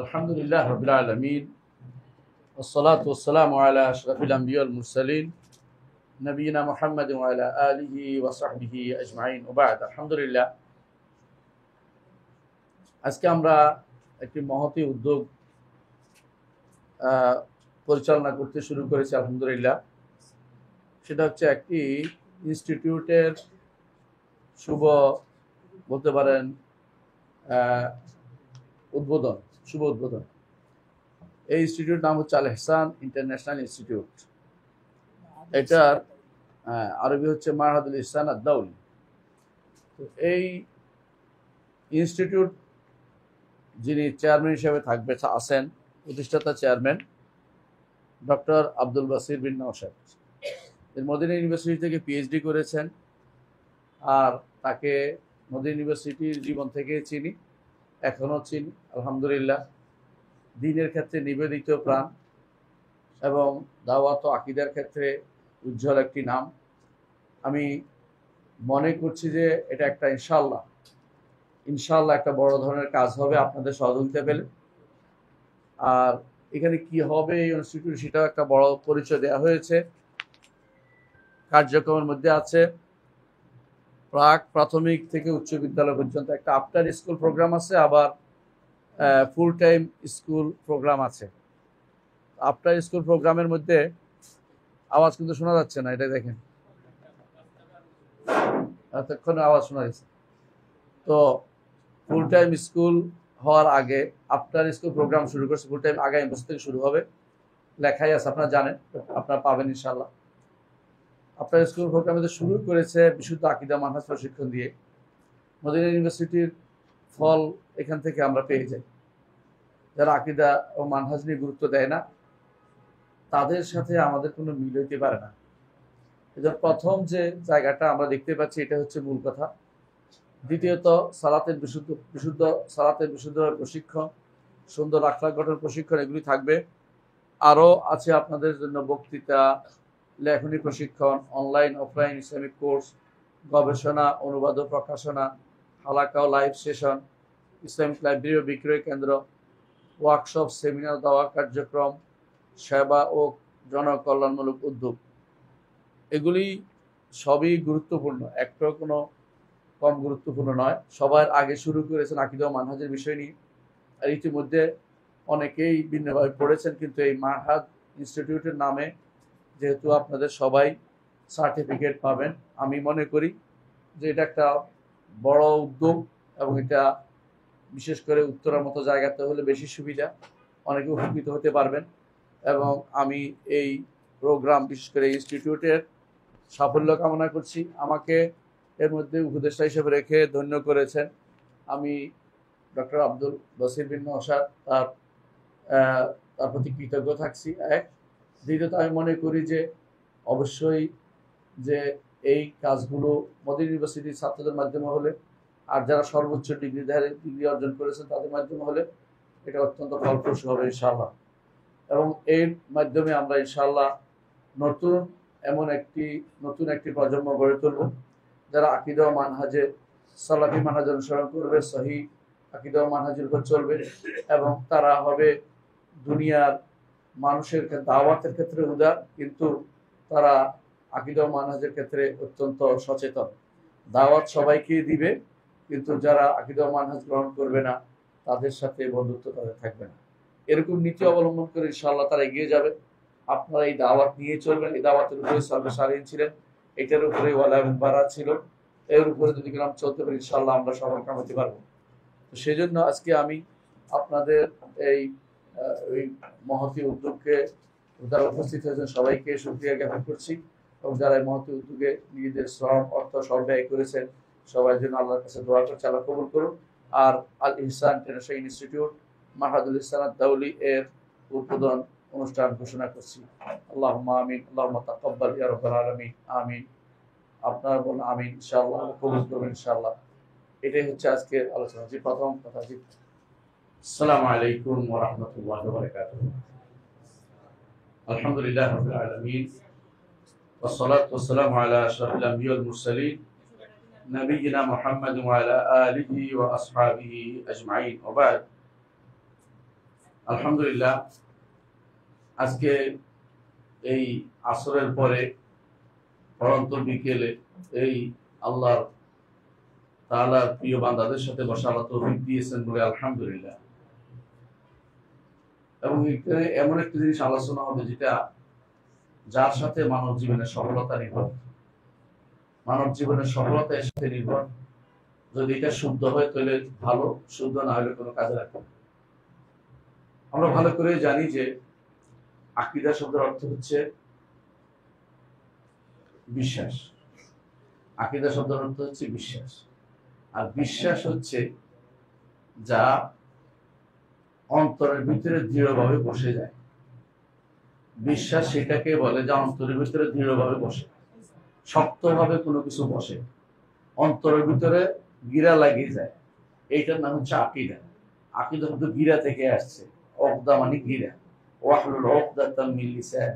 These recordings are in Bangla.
আলহামদুলিল্লাহ রাব্বিল আলামিন ওয়াসসালাতু ওয়াসসালামু আলা আশরাফিল আমবিয়া ওয়াল মুরসালিন নবিয়িনা মুহাম্মাদ ওয়া আলা আলিহি ওয়া সাহবিহি আজমাইন ওয়া বা'দ। আলহামদুলিল্লাহ, আজকে আমরা একটি মহতী উদ্যোগ পরিচালনা করতে শুরু করেছি। আলহামদুলিল্লাহ, সেটা হচ্ছে একটি ইনস্টিটিউটের শুভ বলতে পারেন শুভ উদ্বোধন। এই ইনস্টিটিউট নাম হচ্ছে আল ইহসান ইন্টারন্যাশনাল ইনস্টিটিউট। এটার আরবি হচ্ছে মারহাদুল ইহসান আদ-দাওলি। তো এই ইনস্টিটিউট যিনি চেয়ারম্যান হিসেবে আছেন প্রতিষ্ঠাতা চেয়ারম্যান ডক্টর আব্দুল বাসির বিন নওশাদ। মদিনা ইউনিভার্সিটি থেকে পিএইচডি করেছেন, আর তাকে মদিনা ইউনিভার্সিটির জীবন থেকে চিনি, এখনও চিনি। আলহামদুলিল্লাহ, দ্বীনের ক্ষেত্রে নিবেদিত প্রাণ এবং দাওয়াত ও আকীদার ক্ষেত্রে উজ্জ্বল একটি নাম। আমি মনে করছি যে এটা একটা ইনশাআল্লাহ একটা বড় ধরনের কাজ হবে আপনাদের সহযোগিতা পেলে। আর এখানে কি হবে এই ইনস্টিটিউট, সেটাও একটা বড় পরিচয় দেওয়া হয়েছে। কার্যক্রমের মধ্যে আছে প্রাথমিক থেকে উচ্চ বিদ্যালয় পর্যন্ত একটা আফটার স্কুল প্রোগ্রাম আছে, আবার ফুল টাইম স্কুল প্রোগ্রাম আছে। আফটার স্কুল প্রোগ্রামের মধ্যে আওয়াজ কিন্তু শোনা যাচ্ছে না, এটা দেখেন, এতক্ষণ আওয়াজ শোনা যাচ্ছে। তো ফুল টাইম স্কুল হওয়ার আগে আফটার স্কুল প্রোগ্রাম শুরু করছে। ফুল টাইম আগামী বছর থেকে শুরু হবে, লেখাই আছে, আপনারা জানেন, আপনারা পাবেন ইনশাআল্লাহ। আফটার স্কুল প্রোগ্রাম শুরু করেছে বিশুদ্ধ আকীদা মানহাজ প্রশিক্ষণ দিয়ে। মদিনা ইউনিভার্সিটির ফল এখান থেকে আমরা পেয়ে যাই। যারা আকীদা ও মানহাজ নিয়ে গুরুত্ব দেয় না, তাদের সাথে আমাদের কোনো মিল হইতে পারে না। এদের প্রথম যে জায়গাটা আমরা দেখতে পাচ্ছি, এটা হচ্ছে মূল কথা। দ্বিতীয়ত, সালাতের বিশুদ্ধ প্রশিক্ষণ, সুন্দর আখলাক গঠন প্রশিক্ষণ, এগুলি থাকবে। আরও আছে আপনাদের জন্য বক্তৃতা, লেখনী প্রশিক্ষণ, অনলাইন অফলাইন ইসলামিক কোর্স, গবেষণা, অনুবাদ ও প্রকাশনা, হালাকা ও লাইভ সেশন, ইসলামিক লাইব্রেরি ও বিক্রয় কেন্দ্র, ওয়ার্কশপ, সেমিনার, দাওয়া কার্যক্রম, সেবা ও জনকল্যাণমূলক উদ্যোগ। এগুলি সবই গুরুত্বপূর্ণ, একটাও কোনো কম গুরুত্বপূর্ণ নয়। সবার আগে শুরু করেছেন আকীদা ও মানহাজের বিষয় নিয়ে, আর ইতিমধ্যে অনেকেই ভিন্নভাবে পড়েছেন, কিন্তু এই মানহাজ ইনস্টিটিউটের নামে যেহেতু আপনাদের সবাই সার্টিফিকেট পাবেন, আমি মনে করি যে এটা একটা বড় উদ্যোগ, এবং এটা বিশেষ করে উত্তরার মতো জায়গাতে হলে বেশি সুবিধা, অনেকে উপকৃত হতে পারবেন। এবং আমি এই প্রোগ্রাম, বিশেষ করে ইনস্টিটিউটের সাফল্য কামনা করছি। আমাকে এর মধ্যে উপদেষ্টা হিসেবে রেখে ধন্য করেছেন আমি ডক্টর আব্দুল বাসির বিন নওশাদ, তার প্রতি কৃতজ্ঞ থাকছি। দ্বিতীয়ত, আমি মনে করি যে অবশ্যই যে এই কাজগুলো মদিনা ইউনিভার্সিটির ছাত্রদের মাধ্যমে হলে, আর যারা সর্বোচ্চ ডিগ্রি অর্জন করেছেন তাদের মাধ্যমে হলে এটা অত্যন্ত ফলপ্রসূ হবে ইনশাআল্লাহ। এবং এর মাধ্যমে আমরা ইনশাআল্লাহ নতুন একটি প্রজন্ম গড়ে তুলব, যারা আকীদা ও মানহাজে সালাফি মানহাজ অনুসরণ করবে, সহিহ আকীদা ও মানহাজের উপর চলবে, এবং তারা হবে দুনিয়ার মানুষের দাওয়াতের ক্ষেত্রে উদার, কিন্তু তারা আকীদা ও মানহাজের ক্ষেত্রে অত্যন্ত সচেতন। দাওয়াত সবাইকে দিবে, কিন্তু যারা আকীদা ও মানহাজ গ্রহণ করবে না, তাদের সাথে বন্ধুত্ব তাদের থাকবে না। এরকম নীতি অবলম্বন করে ইনশাআল্লাহ তারা এগিয়ে যাবে। আপনারা এই দাওয়াত নিয়ে চলবেন। এই দাওয়াতের উপরে সালফে সালিহিন ছিলেন, এটার উপরে ওয়ালা এবং বারা ছিল। এর উপরে যদি গ্রাম চলতে পারি, ইনশাআল্লাহ আমরা সফল কাম হতে পারবো। তো সেই জন্য আজকে আমি আপনাদের এই মহতী উদ্যোগকে, যারা উপস্থিত হয়েছেন সবাইকে শুকরিয়া জ্ঞাপন করছি, এবং যারা এই মহতী উদ্যোগে নিজেদের শ্রম অর্থ সব ব্যয় করেছেন, সবার জন্য আল্লাহর কাছে দোয়া করছি, আল্লাহ কবুল করুন। আর আল ইহসান ইন্টারন্যাশনাল ইনস্টিটিউট মারহাদুল ইহসান আদ-দাওলি এর উদ্বোধন অনুষ্ঠান ঘোষণা করছি। আল্লাহুম্মা আমিন, আল্লাহুম্মা তাকাব্বাল ইয়া রাব্বাল আলামিন, আমিন। আপনারা বলুন আমিন, ইনশাআল্লাহ কবুল করবেন ইনশাআল্লাহ। এটাই হচ্ছে আজকের আলোচনা। যে প্রথম কথা, আসসালামু আলাইকুম ওয়া রাহমাতুল্লাহি ওয়া বারাকাতুহু। আলহামদুলিল্লাহি রাব্বিল আলামিন, ওয়াসসালাতু ওয়াসসালামু আলা আশরাফিল আমবিয়া ওয়াল মুরসালিন নবিয়িনা মুহাম্মাদ ওয়া আলা আলিহি ওয়া আসহাবিহি আজমাইন ওয়া বা'দ। আলহামদুলিল্লাহ, আজকে এই আসরের পরে পরন্ত বিকেলে এই আল্লাহ তাআলার প্রিয় বান্দাদের সাথে বসা আল্লাহ তৌফিক দিয়েছেন বলে আলহামদুলিল্লাহ। এবং এমন একটি জিনিস আলোচনা হবে যেটা যার সাথে মানব জীবনের সফলতা নির্ভর, মানব জীবনের সফলতা এর সাথে নির্ভর। যদি এটা শুদ্ধ হয় তাহলে ভালো, শুদ্ধ না হলে কোনো কাজে রাখবে না। আমরা ভালো করে জানি যে আকীদা শব্দের অর্থ হচ্ছে বিশ্বাস। আকীদা শব্দের অর্থ হচ্ছে বিশ্বাস। আর বিশ্বাস হচ্ছে যা অন্তরের ভিতরে দৃঢ়ভাবে বসে যায়। বিশ্বাস সেটাকে বলে যা অন্তরের ভিতরে দৃঢ়ভাবে বসে, শক্তভাবে কোনো কিছু বসে, অন্তরের ভিতরে গিরা লাগিয়ে যায়। এইটার নাম হচ্ছে আকীদা। আকীদা কিন্তু গিরা থেকে আসছে, ওকদা মানে গিরা, ওয়াহলুল উকদাতাম মিন লিসান,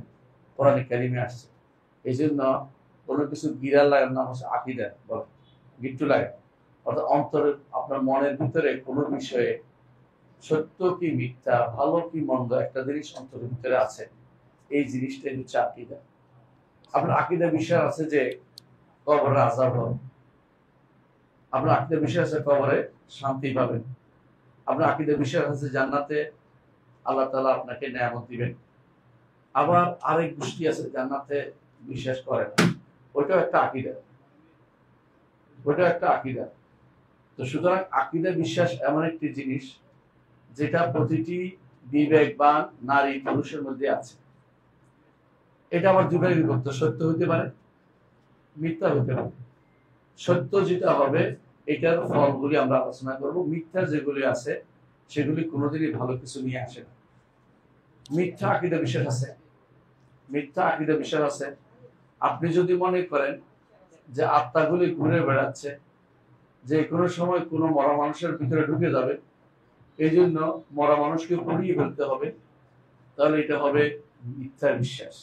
কোরআনে কারিমে আসছে। এই জন্য কোনো কিছু গিরা লাগার নাম হচ্ছে আকীদা, বলে গিট্টু লাগে। অর্থাৎ অন্তরের, আপনার মনের ভিতরে কোনো বিষয়ে সত্য কি মিথ্যা, ভালো কি মন্দ একটা জিনিস অন্তরের ভিতরে আছে, এই জিনিসটাই হচ্ছে আকীদা। আপনার আকীদা বিষয় আছে যে কবরে আযাব হবে, আপনার আকীদা বিষয় আছে কবরে শান্তি পাবেন, আপনার আকীদা বিষয় আছে জান্নাতে আল্লাহ তাআলা আপনাকে নেয়ামত দিবেন। আবার আরেক গোষ্ঠী আছে জান্নাতে বিশ্বাস করে না, ওইটাও একটা আকীদা, ওইটাও একটা আকীদা। তো সুতরাং আকীদা বিশ্বাস এমন একটি জিনিস যেটা প্রতিটি বিবেকবান নারী পুরুষের মধ্যে আছে। এটা আবার দুইভাবে বিভক্ত, সত্য হতে পারে, মিথ্যা হতে পারে। সত্য যেটা হবে এটার ফলগুলি আমরা আলোচনা করব, মিথ্যা যেগুলি আছে সেগুলি কোনোদিনই ভালো কিছু নিয়ে আসে না। মিথ্যা আকীদা বিশ্বাস আছে, মিথ্যা আকীদা বিশ্বাস আছে। আপনি যদি মনে করেন যে আত্মাগুলি ঘুরে বেড়াচ্ছে, যে কোনো সময় কোনো মরা মানুষের ভিতরে ঢুকে যাবে, এই জন্য মরা মানুষকে পুড়িয়ে ফেলতে হবে, তাহলে এটা হবে মিথ্যা বিশ্বাস।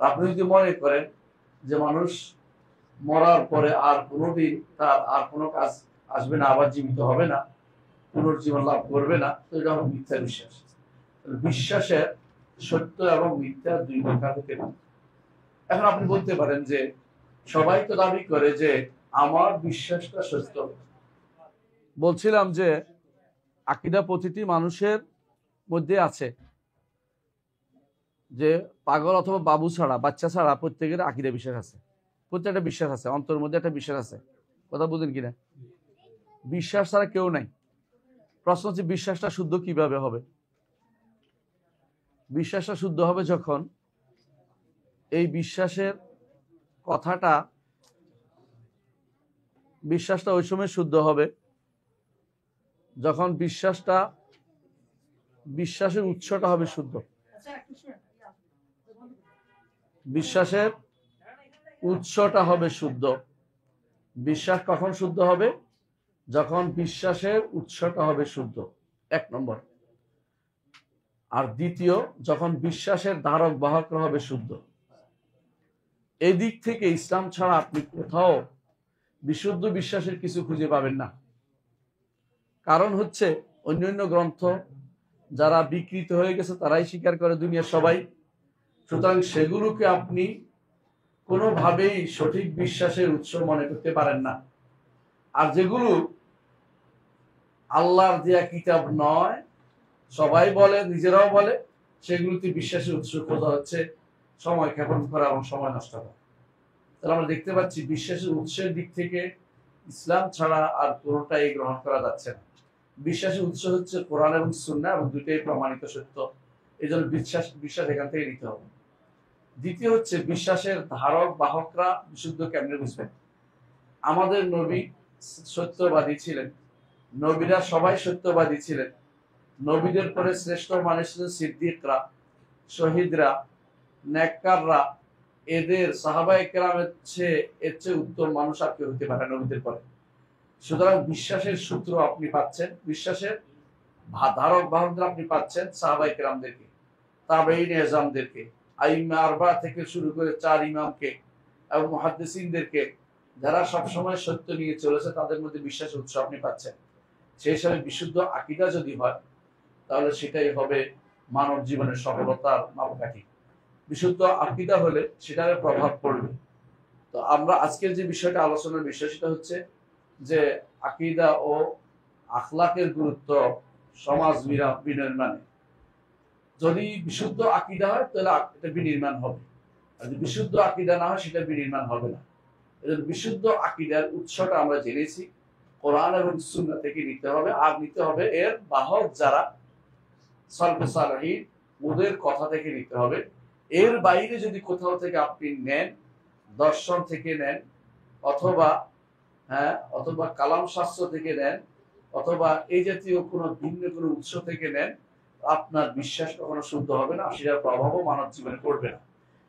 আপনি যদি মনে করেন যে মানুষ মরার পরে আর কোনোদিন তার আর কোনো কাজ আসবে না, আবার জীবিত হবে না, পুনর্জীবন লাভ করবে না, তো এটা হবে মিথ্যা বিশ্বাস। বিশ্বাসের সত্য এবং মিথ্যা দুই প্রকার হতে পারে। এখন আপনি বলতে পারেন যে সবাই তো দাবি করে যে আমার বিশ্বাসটা সত্য। বলছিলাম যে আকীদা প্রতিটি মানুষের মধ্যে আছে, যে পাগল অথবা বাবু ছাড়া, বাচ্চা ছাড়া প্রত্যেকের আকীদা বিশ্বাস আছে, প্রত্যেকটা বিশ্বাস আছে, অন্তরের মধ্যে একটা বিশ্বাস আছে। কথা বুঝেন কিনা? বিশ্বাস ছাড়া কেউ নাই। প্রশ্ন হচ্ছে বিশ্বাসটা শুদ্ধ কিভাবে হবে? বিশ্বাসটা শুদ্ধ হবে যখন এই বিশ্বাসের কথাটা, বিশ্বাসটা ওই সময় শুদ্ধ হবে যখন বিশ্বাসের উৎসটা হবে শুদ্ধ। বিশ্বাসের উৎসটা হবে শুদ্ধ। বিশ্বাস কখন শুদ্ধ হবে? যখন বিশ্বাসের উৎসটা হবে শুদ্ধ, এক নম্বর। আর দ্বিতীয়, যখন বিশ্বাসের ধারক বাহকরা হবে শুদ্ধ। এই দিক থেকে ইসলাম ছাড়া আপনি কোথাও বিশুদ্ধ বিশ্বাসের কিছু খুঁজে পাবেন না। কারণ হচ্ছে অন্যান্য গ্রন্থ যারা বিকৃত হয়ে গেছে তারাই স্বীকার করে, দুনিয়ার সবাই। সুতরাং সেগুলোকে আপনি কোনোভাবেই সঠিক বিশ্বাসের উৎস মনে করতে পারেন না। আর যেগুলো আল্লাহর দেয়া কিতাব নয়, সবাই বলে, নিজেরাও বলে, সেগুলোতে বিশ্বাসের উৎস খোঁজা হচ্ছে সময় ক্ষেপণ করা এবং সময় নষ্ট করা। তাহলে আমরা দেখতে পাচ্ছি বিশ্বাসের উৎসের দিক থেকে ইসলাম ছাড়া আর কোনোটাই গ্রহণ করা যাচ্ছে না। বিশ্বাসের উৎস হচ্ছে কোরআন এবং সুন্নাহ, এবং দুইটাই প্রমাণিত সত্য। এই জন্য বিশ্বাস এখান থেকে নিতে হবে। দ্বিতীয় হচ্ছে বিশ্বাসের ধারক বাহকরা বিশুদ্ধ কেমনে বুঝবেন? আমাদের নবী সত্যবাদী ছিলেন, নবীরা সবাই সত্যবাদী ছিলেন। নবীদের পরে শ্রেষ্ঠ মানুষ ছিলেন সিদ্দিকরা, শহীদরা, নেককাররা। এদের সাহাবায়ে কেরামের চেয়ে এর চেয়ে উত্তম মানুষ আর কেউ হতে পারে নবীদের পরে। সুতরাং বিশ্বাসের সূত্র আপনি পাচ্ছেন, বিশ্বাসের ধারক বাহকদের আপনি পাচ্ছেন সাহাবায়ে কেরামদেরকে, তাবেঈন এজামদেরকে, আইম্মা আরবা থেকে শুরু করে 4 ইমামকে এবং মুহাদ্দিসিনদেরকে, যারা সবসময় সত্য নিয়ে চলেছে, তাদের মধ্যে বিশ্বাসের উৎস আপনি পাচ্ছেন। সেই হিসাবে বিশুদ্ধ আকীদা যদি হয়, তাহলে সেটাই হবে মানব জীবনের সফলতার মাপকাঠি। বিশুদ্ধ আকীদা হলে সেটার প্রভাব পড়বে। তো আমরা আজকের যে বিষয়টা আলোচনার বিষয় সেটা হচ্ছে যে আকীদা ও আখলাকের গুরুত্ব সমাজ বিনির্মাণে। যদি বিশুদ্ধ আকীদা হয় তাহলে এটা বিনির্মাণ হবে, আর যদি বিশুদ্ধ আকীদা না হয় সেটা বিনির্মাণ হবে না। এজন্য বিশুদ্ধ আকীদার উৎসটা আমরা জেনেছি, কোরআন এবং সুন্নাহ থেকে নিতে হবে, আর নিতে হবে এর বাহক যারা সালফে সালেহীন ওদের কথা থেকে নিতে হবে। এর বাইরে যদি কোথাও থেকে আপনি নেন, দর্শন থেকে নেন, অথবা অথবা কালাম শাস্ত্র থেকে নেন, অথবা এই জাতীয় কোনো ভিন্ন কোনো উৎস থেকে নেন, আপনার বিশ্বাস কখনো শুদ্ধ হবে না, সেটার প্রভাবও মানব জীবনে পড়বে না।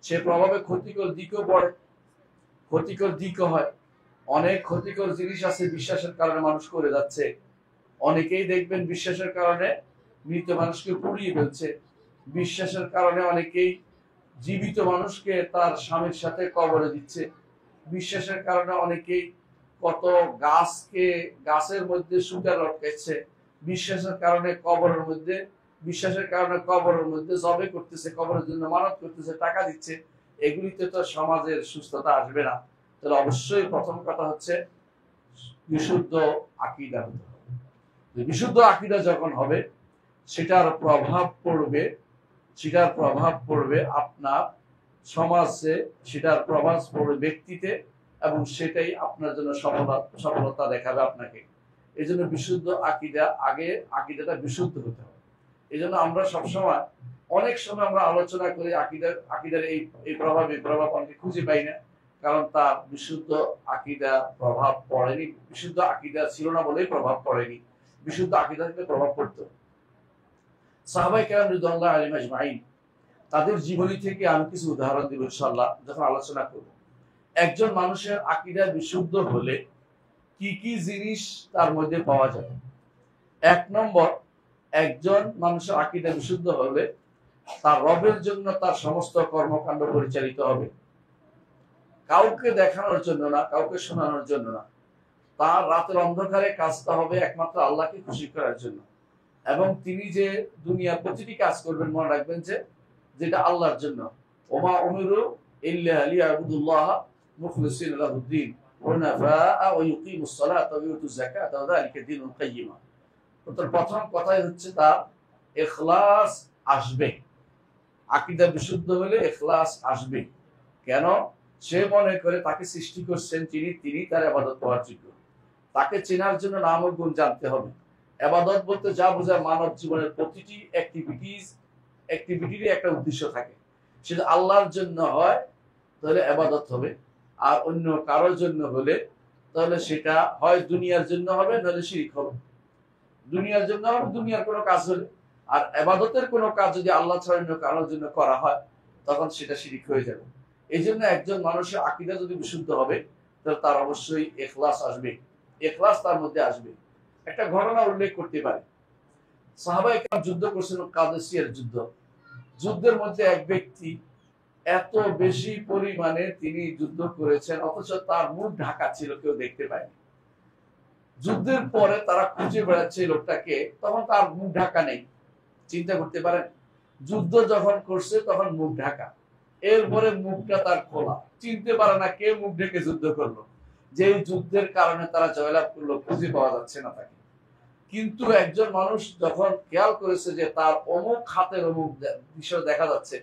সে প্রভাবে ক্ষতিকর দিকও পড়ে, ক্ষতিকর দিকও হয়। অনেক ক্ষতিকর জিনিস আছে বিশ্বাসের কারণে মানুষ করে যাচ্ছে। অনেকেই দেখবেন বিশ্বাসের কারণে মৃত মানুষকে পুড়িয়ে ফেলছে। বিশ্বাসের কারণে অনেকেই জীবিত মানুষকে তার স্বামীর সাথে কবরে দিচ্ছে। বিশ্বাসের কারণে অনেকেই কত গাছের মধ্যে সুতা লটকাচ্ছে। বিশ্বাসের কারণে কবরের মধ্যে জবে করতেছে, কবরের জন্য মানত করতেছে, টাকা দিচ্ছে। এগুলিতে তো সমাজের সুস্থতা আসবে না। তাহলে অবশ্যই প্রথম কথা হচ্ছে বিশুদ্ধ আকীদা হতে হবে। বিশুদ্ধ আকীদা যখন হবে সেটার প্রভাব পড়বে আপনার সমাজে, সেটার প্রভাব পড়বে ব্যক্তিতে, এবং সেটাই আপনার জন্য সফলতা দেখাবে আপনাকে। এই জন্য বিশুদ্ধ আকীদাটা বিশুদ্ধ হতে হবে। এই জন্য আমরা অনেক সময় আমরা আলোচনা করি আকীদার এই প্রভাব অনেকে খুঁজে পাই না, কারণ তার বিশুদ্ধ আকীদা প্রভাব পড়েনি। বিশুদ্ধ আকীদা ছিল না বলেই প্রভাব পড়েনি। বিশুদ্ধ আকীদা থেকে প্রভাব পড়তো। সাহাবায়ে কেরাম রাদিয়াল্লাহু আলাইহিম আজমাইন, তাদের জীবনী থেকে আমি কিছু উদাহরণ দিব ইনশাআল্লাহ যখন আলোচনা করব। একজন মানুষের আকীদা বিশুদ্ধ হলে কি কি জিনিস তার মধ্যে পাওয়া যাবে। 1 নম্বর, একজন মানুষের আকীদা বিশুদ্ধ হলে তার রবের জন্য তার সমস্ত কর্মকাণ্ড পরিচালিত হবে, কাউকে দেখানোর জন্য না, কাউকে শোনানোর জন্য না। তার রাতের অন্ধকারে কাজটা হবে একমাত্র আল্লাহকে খুশি করার জন্য। এবং তিনি যে দুনিয়ার প্রতিটি কাজ করবেন মনে রাখবেন যে যেটা আল্লাহর জন্য। ওমা উমিরু ইল্লা লিয়াবুদুল্লাহ মুখলিসিনা লাহুদ্দিন হুনাফা ওয়া ইউকিমুস সালাতা ওয়া ইউতুজ যাকাতা ওয়া যালিকা দীনুল কাইয়্যিমা। তো প্রথম কথাই হচ্ছে তার ইখলাস আসবে। আকীদা বিশুদ্ধ হলে ইখলাস আসবে। কেন? সে মনে করে তাকে সৃষ্টি করছেন তিনি তার ইবাদত করার যোগ্য। তাকে চেনার জন্য নাম ও গুণ জানতে হবে। ইবাদত বলতে যা বোঝায় মানব জীবনের প্রতিটি অ্যাক্টিভিটির একটা উদ্দেশ্য থাকে। সেটা আল্লাহর জন্য হয় তাহলে ইবাদত হবে, আর অন্য কারোর জন্য হলে তাহলে সেটা হয় দুনিয়ার জন্য হবে, নইলে শিরক হবে। দুনিয়ার জন্য হবে দুনিয়ার কোনো কাজ হলে, আর ইবাদতের কোনো কাজ যদি আল্লাহ ছাড়া অন্য কারোর জন্য করা হয় তখন সেটা শিরক হয়ে যাবে। এই জন্য একজন মানুষের আকীদা যদি বিশুদ্ধ হবে তাহলে তার অবশ্যই ইখলাস আসবে, ইখলাস তার মধ্যে আসবে। একটা ঘটনা উল্লেখ করতে পারি। সাহাবায়ে কেরাম যুদ্ধ করছেন, কাদেসিয়ার যুদ্ধ। যুদ্ধের মধ্যে এক ব্যক্তি এত বেশি পরিমাণে তিনি যুদ্ধ করেছেন, অথচ তার মুখ ঢাকা ছিল, কেউ দেখতে পায়নি। যুদ্ধের পরে তারা খুঁজে বেড়াচ্ছে লোকটাকে, তখন তার মুখ ঢাকা নেই। চিন্তা করতে পারেন, যুদ্ধ যখন করছে তখন মুখ ঢাকা, এরপরে মুখটা তার খোলা, চিনতে পারে না কে মুখ ঢেকে যুদ্ধ করলো। যে যুদ্ধের কারণে তারা জয়লাভ করলো, খুঁজে পাওয়া যাচ্ছে না তাকে। কিন্তু একজন মানুষ যখন খেয়াল করেছে যে তার অমুক হাতের অমুক বিষয় দেখা যাচ্ছে,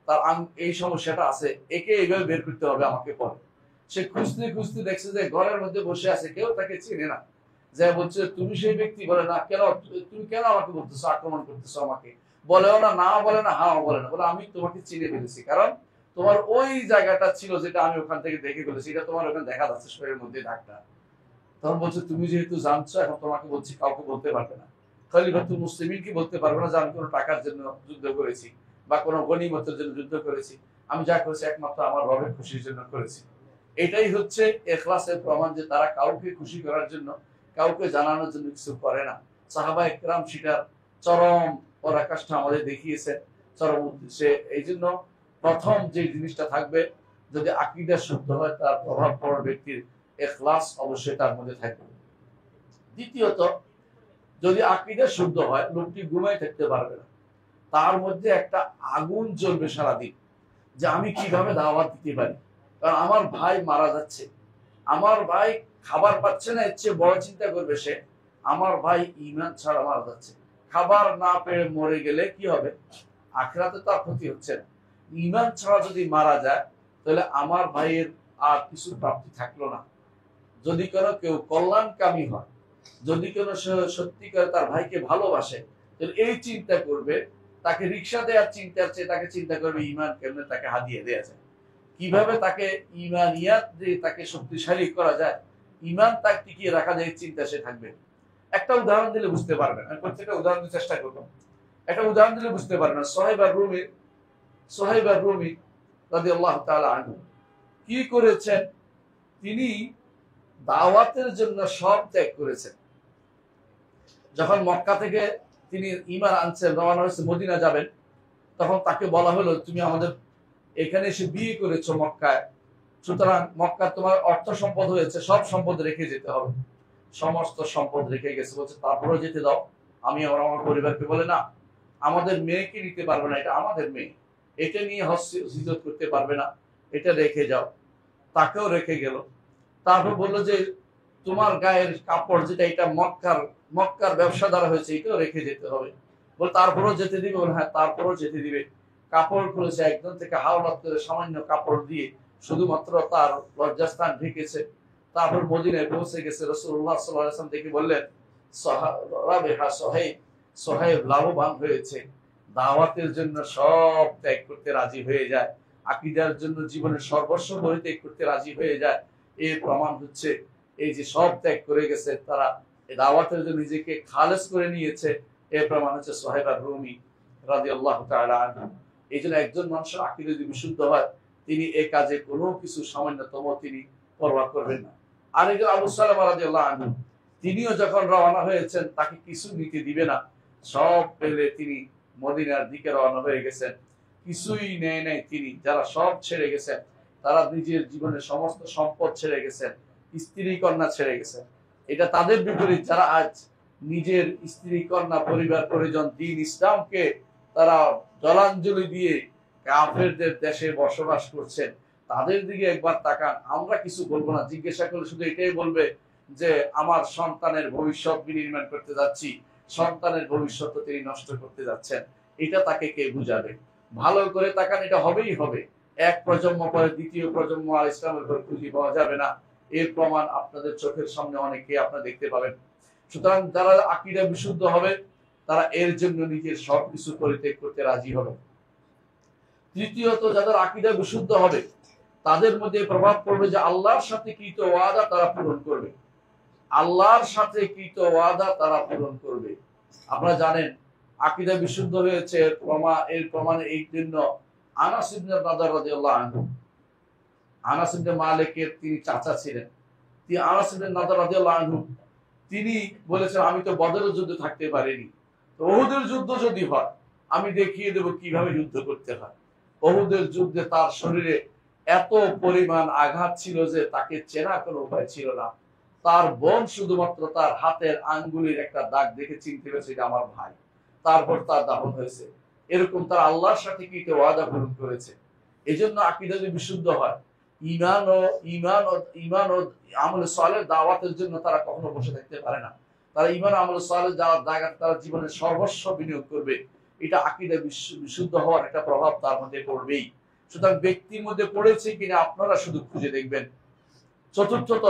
তার এই সমস্যাটা আছে, একে এইভাবে বের করতে হবে আমাকে পরে। সে খুঁজতে খুঁজতে দেখছে যে ঘরের মধ্যে বসে আছে, কেউ তাকে চিনে না। যে বলছে তুমি সেই ব্যক্তি, বলে না। তুমি কেন আমাকে বলতেছো, আক্রমণ করতেছো আমাকে? বলেও না, না বলে না, হ্যাঁ বলে না। বলে আমি তোমাকে চিনে ফেলেছি, কারণ তোমার ওই জায়গাটা ছিল যেটা আমি ওখান থেকে দেখে ফেলেছি, এটা তোমার ওখানে দেখা যাচ্ছে শরীরের মধ্যে দাগটা। তখন বলছে তুমি যেহেতু জানছো, এখন তোমাকে বলছি, কাউকে বলতে পারবে না। খলিফাতুল মুসলিমিনকে বলতে পারবে না যে আমি কোনো টাকার জন্য যুদ্ধ করেছি বা কোনো গনিমতের জন্য যুদ্ধ করেছি। আমি যা করেছি একমাত্র আমার রবের খুশির জন্য করেছি। এটাই হচ্ছে ইখলাসের প্রমাণ, যে তারা কাউকে খুশি করার জন্য, কাউকে জানানোর জন্য কিছু করে না। সাহাবায়ে কেরাম সেটার চরম পরাকাষ্ঠা আমাদের দেখিয়েছেন, চরম উদ্দেশ্যে। এই জন্য প্রথম যে জিনিসটা থাকবে, যদি আকীদা শুদ্ধ হয় তার প্রভাব পড়ার ব্যক্তির ইখলাস অবশ্যই তার মধ্যে থাকবে। দ্বিতীয়ত, যদি আকীদা শুদ্ধ হয়, লোকটি ঘুমায় থাকতে পারবে না, তার মধ্যে একটা আগুন জ্বলবে সারাদিন যে আমি কিভাবে দাওয়াত দিতে পারি, কারণ আমার ভাই মারা যাচ্ছে, আমার ভাই খাবার পাচ্ছে না, এর চেয়ে বড় চিন্তা করবে সে আমার ভাই ঈমান ছাড়া মারা যাচ্ছে, খাবার না পেয়ে মরে গেলে কি হবে, আখিরাতে তো ক্ষতি হচ্ছে না, ঈমান ছাড়া যদি মারা যায় তাহলে আমার ভাইয়ের আর কিছু প্রাপ্তি থাকলো না। যদি কোনো কেউ কল্যাণকামী হয়, যদি কোনো সত্যিকার তার ভাইকে ভালোবাসে, তাহলে এই চিন্তা করবে, তাকে রিক্সা দেওয়ার চিন্তার চেয়ে তাকে চিন্তা করবে ঈমান কেমনে তাকে হাদিয়ে দেওয়া যায়, কিভাবে তাকে ঈমানিয়াত দিয়ে তাকে শক্তিশালী করা যায়, ঈমান তাকে টিকিয়ে রাখা যায়, চিন্তা সে থাকবে। একটা উদাহরণ দিলে বুঝতে পারবেন, আমি প্রত্যেকটা উদাহরণ দিতে চেষ্টা করব। একটা উদাহরণ দিলে বুঝতে পারবেন। সোহাইব আর-রুমি রাদিয়াল্লাহু তাআলা আনহু কি করেছেন, তিনি দাওয়াতের জন্য সব ত্যাগ করেছেন। যখন মক্কা থেকে তিনি ঈমান আনছেন, রওনা হয়েছে মদিনা যাবেন, তখন তাকে বলা হলো তুমি আমাদের এখানে এসে বিয়ে করেছো মক্কায়, সুতরাং মক্কা তোমার অর্থ সম্পদ হয়েছে, সব সম্পদ রেখে যেতে হবে। সমস্ত সম্পদ রেখে গেছে, বলছে তারপরেও যেতে দাও। আমি আমার পরিবারকে বলে না, আমাদের মেয়েকে নিতে পারবে না, এটা আমাদের মেয়ে, এটা নিয়ে হিজরত করতে পারবে না, এটা রেখে যাও। তাকেও রেখে গেল। তারপর বললো যে তোমার গায়ের কাপড় যেটা, এটা মক্কার ব্যবসা দ্বারা হয়েছে, এটাও রেখে যেতে হবে। বল তারপরেও যেতে দিবে? হ্যাঁ, তারপরেও যেতে দিবে। কাপড় খুলেছে, একজন থেকে হাওলাত করে সামান্য কাপড় দিয়ে শুধুমাত্র তার লজ্জাস্থান ঢেকেছে। তারপর মদিনায় পৌঁছে গেছে। রাসূলুল্লাহ সাল্লাল্লাহু আলাইহি ওয়াসাল্লাম দেখে বললেন সোহাইব লাভবান হয়েছে, দাওয়াতের জন্য সব ত্যাগ করতে রাজি হয়ে যায়, আকীদার জন্য জীবনের সর্বস্ব পরিত্যাগ করতে রাজি হয়ে যায়। এর প্রমাণ হচ্ছে এই যে সব ত্যাগ করে গেছে, তারা দাওয়াতের জন্য নিজেকে খালেস করে নিয়েছে, এর প্রমাণ হচ্ছে সোহাইব আর-রুমি রাদিয়াল্লাহু তাআলা আনহু। এই জন্য একজন মানুষের আকীদা যদি বিশুদ্ধ হয়, তিনি এই কাজে কোনো কিছু সামান্যতম তিনি পরোয়া করবেন না। আরেকজন আবু সালামা রাদিয়াল্লাহু আনহু, তিনিও যখন রওনা হয়েছেন, তাকে কিছু নিতে দিবে না, সব পেলে তিনি মদিনার দিকে রওনা হয়ে গেছেন। কিছুই নেয় নাই তিনি। যারা সব ছেড়ে গেছেন, তারা নিজের জীবনের সমস্ত সম্পদ ছেড়ে গেছেন, স্ত্রী কন্যা ছেড়ে গেছেন। এটা তাদের বিপরীত, যারা আজ নিজের স্ত্রী কন্যা পরিবার পরিজন দ্বীন ইসলামকে তারা জলাঞ্জলি দিয়ে কাফেরদের দেশে বসবাস করছেন, তাদের দিকে একবার তাকান। আমরা কিছু বলবো না, জিজ্ঞাসা করলে শুধু এটাই বলবে যে আমার সন্তানের ভবিষ্যৎ বিনির্মাণ করতে যাচ্ছি, সন্তানের ভবিষ্যৎ তিনি নষ্ট করতে যাচ্ছেন, এটা তাকে কে বুঝাবে? ভালো করে তাকান, এটা হবেই হবে। এক প্রজন্ম পরে দ্বিতীয় প্রজন্ম আর ইসলামের উপর খুঁজে পাওয়া যাবে না। এর প্রমাণ আপনাদের চোখের সামনে অনেকে আপনারা দেখতে পাবেন। সুতরাং যারা আকীদা বিশুদ্ধ হবে, তারা এর জন্য নিজের সবকিছু পরিত্যাগ করতে রাজি হবে। তৃতীয়ত, যাদের আকীদা বিশুদ্ধ হবে, তাদের মধ্যে প্রভাব পড়বে যে আল্লাহর সাথে কৃত ওয়াদা তারা পূরণ করবে। আল্লাহর সাথে কৃত ওয়াদা তারা পূরণ করবে। আপনারা জানেন আকীদা বিশুদ্ধ হয়েছে, এর প্রমাণ এই জন্য আনাস ইবনে নাদর রাদিয়াল্লাহু আনহু, আনাস ইবনে মালিকের তিনি চাচা ছিলেন, তিনি আনাস ইবনে নাদর রাদিয়াল্লাহু আনহু, তিনি বলেছেন আমি তো বদরের যুদ্ধে থাকতে পারিনি, তো উহুদের যুদ্ধ যদি হয় আমি দেখিয়ে দেব কিভাবে যুদ্ধ করতে হয়। উহুদের যুদ্ধে তার শরীরে এত পরিমাণ আঘাত ছিল যে তাকে চেনা কোনো উপায় ছিল না। তার বোন শুধুমাত্র তার হাতের আঙ্গুলের একটা দাগ দেখে চিনতে পেরেছে এটা আমার ভাই। তারপর তার দাফন হয়েছে। এরকম তার আল্লাহর সাথে কি ওয়াদা পূরণ করেছে। এই জন্য আকীদা যদি বিশুদ্ধ হয়, ঈমান ও আমলে সালেহ দাওয়াতের জন্য তারা কখনো বসে থাকতে পারে না। তারা ঈমান আমলে সালেহ যাওয়ার জায়গায় তারা জীবনের সর্বস্ব বিনিয়োগ করবে। এটা আকীদা বিশুদ্ধ হওয়ার একটা প্রভাব তার মধ্যে পড়বেই। সুতরাং ব্যক্তির মধ্যে পড়েছে কিনা আপনারা শুধু খুঁজে দেখবেন। চতুর্থত,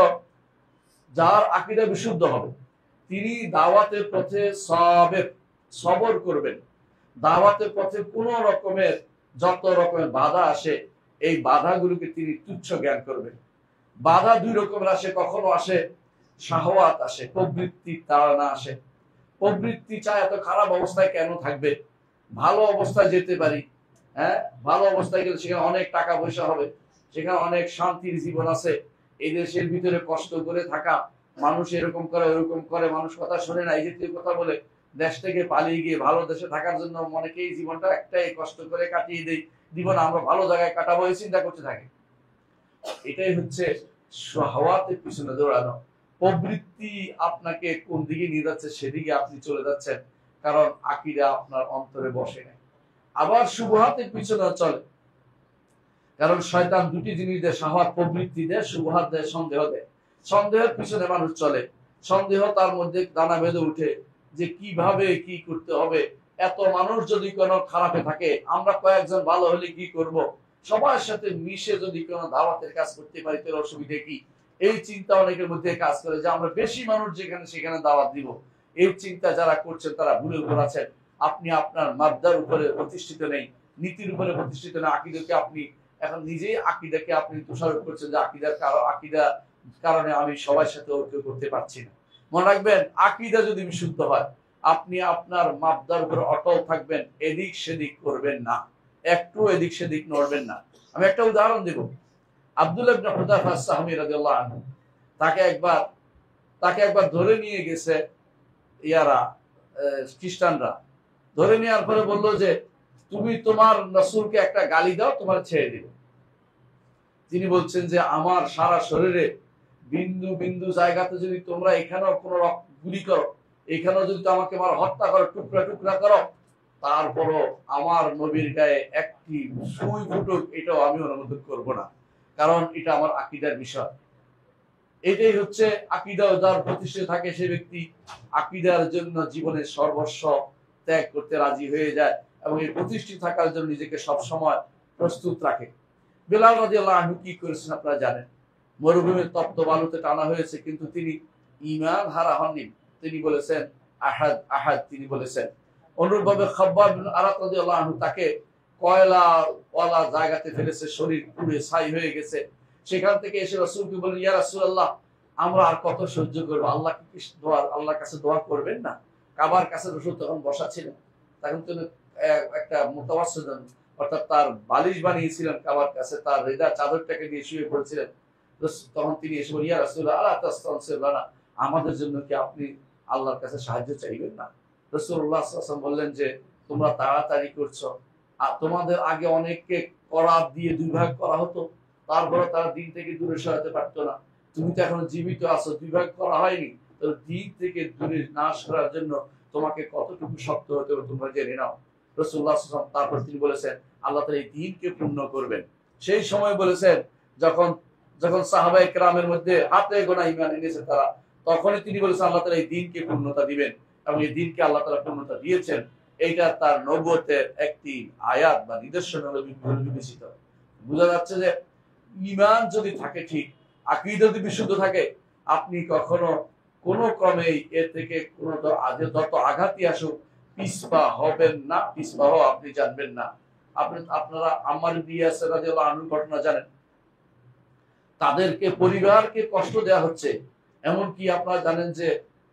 যার আকীদা বিশুদ্ধ হবে, তিনি দাওয়াতের পথে সবর করবেন। দাওয়াতের পথে কোন রকমের যত রকমের বাধা আসে, এই বাধাগুলোকে তিনি তুচ্ছ জ্ঞান করবেন। বাধা দুই রকমের আসে, কখনো আসে শাহওয়াত আসে, প্রবৃত্তির তাড়না আসে। প্রবৃত্তি চায় এত খারাপ অবস্থায় কেন থাকবে, ভালো অবস্থায় যেতে পারি। হ্যাঁ, ভালো অবস্থায় গেলে সেখানে অনেক টাকা পয়সা হবে, সেখানে অনেক শান্তির জীবন আছে। এই দেশের ভিতরে কষ্ট করে থাকা মানুষ এরকম করে ওরকম করে, মানুষ কথা শোনে না, এই জাতীয় কথা বলে দেশ থেকে পালিয়ে গিয়ে ভালো দেশে থাকার জন্য অনেকেই জীবনটা একটাই কষ্ট করে কাটিয়ে দেয়, জীবন আমরা ভালো জায়গায় কাটাবো এই চিন্তা করতে থাকে। এটাই হচ্ছে শাহওয়াতের পিছনে দৌড়ানো। প্রবৃত্তি আপনাকে কোন দিকে নিয়ে যাচ্ছে সেদিকে আপনি চলে যাচ্ছেন, কারণ আকীদা আপনার অন্তরে বসে নাই। আবার শুবহাতের পিছনে চলে, কারণ শয়তান দুটি জিনিস দেয়, শাহওয়াত প্রবৃত্তি দেয়, শুবহাত দেয়, সন্দেহ দেয়। সন্দেহের পিছনে মানুষ চলে, সন্দেহ তার মধ্যে দানা বেঁধে উঠে যে কিভাবে কি করতে হবে। এত মানুষ যদি কোনো খারাপে থাকে, আমরা কয়েকজন ভালো হলে কি করব, সবার সাথে মিশে যদি কোনো দাওয়াতের কাজ করতে পারি তাহলে অসুবিধা কি, এই চিন্তা অনেকের মধ্যে কাজ করে যে আমরা বেশি মানুষ যেখানে সেখানে দাওয়াত দিব। এই চিন্তা যারা করছেন তারা ভুলের উপর আছেন। আপনি আপনার মাবদার উপরে প্রতিষ্ঠিত নেই, নীতির উপরে প্রতিষ্ঠিত নেই। আকীদাকে আপনি এখন নিজেই আকীদাকে আপনি দোষারোপ করছেন যে আকীদা কারণে আমি সবার সাথে ঐক্য করতে পারছি না। মনে রাখবেন, আকীদা যদি বিশুদ্ধ হয়, আপনি আপনার মাবদার উপর অটল থাকবেন, এদিক সেদিক করবেন না, একটু এদিক সেদিক নড়বেন না। আমি একটা উদাহরণ দেব। আব্দুল্লাহ ইবনে হুযায়ফা আস-সাহমী রাদিয়াল্লাহু আনহু, তাকে একবার ধরে নিয়ে গেছে খ্রিস্টানরা। ধরে নেওয়ার পরে বললো যে তুমি তোমার রাসূলকে একটা গালি দাও, তোমার ছেড়ে দিব। তিনি বলছেন যে আমার সারা শরীরে বিন্দু বিন্দু জায়গাতে যদি তোমরা এখানেও কোনো গুলি করো, এখানেও যদি আমাকে হত্যা করো, টুকরা টুকরা করো, তারপরও আমার নবীর গায়ে একটি সুই ফুটুক, এটাও আমি অনুমোদন করব না, কারণ এটা আমার আকীদার বিষয়। এটাই হচ্ছে আকীদা। যার প্রতিষ্ঠিত থাকে সে ব্যক্তি আকীদার জন্য জীবনের সর্বস্ব ত্যাগ করতে রাজি হয়ে যায় এবং এই প্রতিষ্ঠিত থাকার জন্য নিজেকে সব সময় প্রস্তুত রাখে। বেলাল রাদিয়াল্লাহু আনহু কি করেছেন আপনারা জানেন। মরুভূমির তপ্ত বালুতে টানা হয়েছে, কিন্তু তিনি ঈমান হারা হননি। তিনি বলেছেন আহাদ আহাদ, তিনি বলেছেন। অনুরূপভাবে খাব্বাব বিন আরাত রাদিয়াল্লাহু আনহু, তাকে কয়লা ওয়ালা জায়গাতে ফেলেছে, শরীর পুড়ে ছাই হয়ে গেছে। সেখান থেকে এসে রাসূলকে বলেন, ইয়া রাসূলুল্লাহ, আমরা আর কত সহ্য করবো, আল্লাহর কাছে দোয়া করবেন না। কাবার কাছে রাসূল তখন বসা ছিলেন, তখন তিনি একটা মুতাওয়াসসিদান অর্থাৎ তার বালিশ বানিয়েছিলেন কাবার কাছে, তার রেদা চাদরটাকে দিয়ে শুয়ে পড়েছিলেন। তখন তিনি এসে বলেন, ইয়া রাসূলুল্লাহ, আলা তাস্তানসির লানা, আমাদের জন্য কি আপনি আল্লাহর কাছে সাহায্য চাইবেন না? রাসূলুল্লাহ সাল্লাল্লাহু আলাইহি ওয়াসাল্লাম বললেন যে তোমরা তাড়াতাড়ি করছো, তোমাদের আগে অনেককে করাত দিয়ে দুই ভাগ করা হতো, তারপরে তারা দিন থেকে দূরে সরাতে পারতো না। তুমি তো এখন জীবিত আছো, দুই ভাগ করা হয়নি, তো দিন থেকে দূরে না সরার জন্য তোমাকে কতটুকু শক্ত হতে হবে তোমরা জেনে নাও। রাসূলুল্লাহ সাল্লাল্লাহু আলাইহি ওয়াসাল্লাম তারপর তিনি বলেছেন আল্লাহ তাআলা এই দ্বীনকে পূর্ণ করবেন। সেই সময় বলেছেন যখন সাহাবায়ে কেরামের মধ্যে হাতে গোনা ঈমান এনেছে তারা, তখনই তিনি বলেছেন আল্লাহ তাআলা এই দ্বীনকে পূর্ণতা দিবেন, এবং এই দ্বীনকে আল্লাহ তাআলা পূর্ণতা দিয়েছেন। এইটা তার নবুয়তের একটি আয়াত বা নিদর্শন হলো বিবেচিত। বোঝা যাচ্ছে যে ঈমান যদি থাকে ঠিক, আকীদা যদি বিশুদ্ধ থাকে, আপনি কখনো কোনো ক্রমেই এর থেকে কোনো যত আঘাতই আসুক পিছপা হবেন না, পিছপা হওয়া আপনি জানবেন না। আপনারা আম্মার ইবনে ইয়াসির রাদিয়াল্লাহু আনহুর ঘটনা জানেন। তাদেরকে পরিবারকে কষ্ট দেওয়া হচ্ছে, এমনকি আপনারা জানেন যে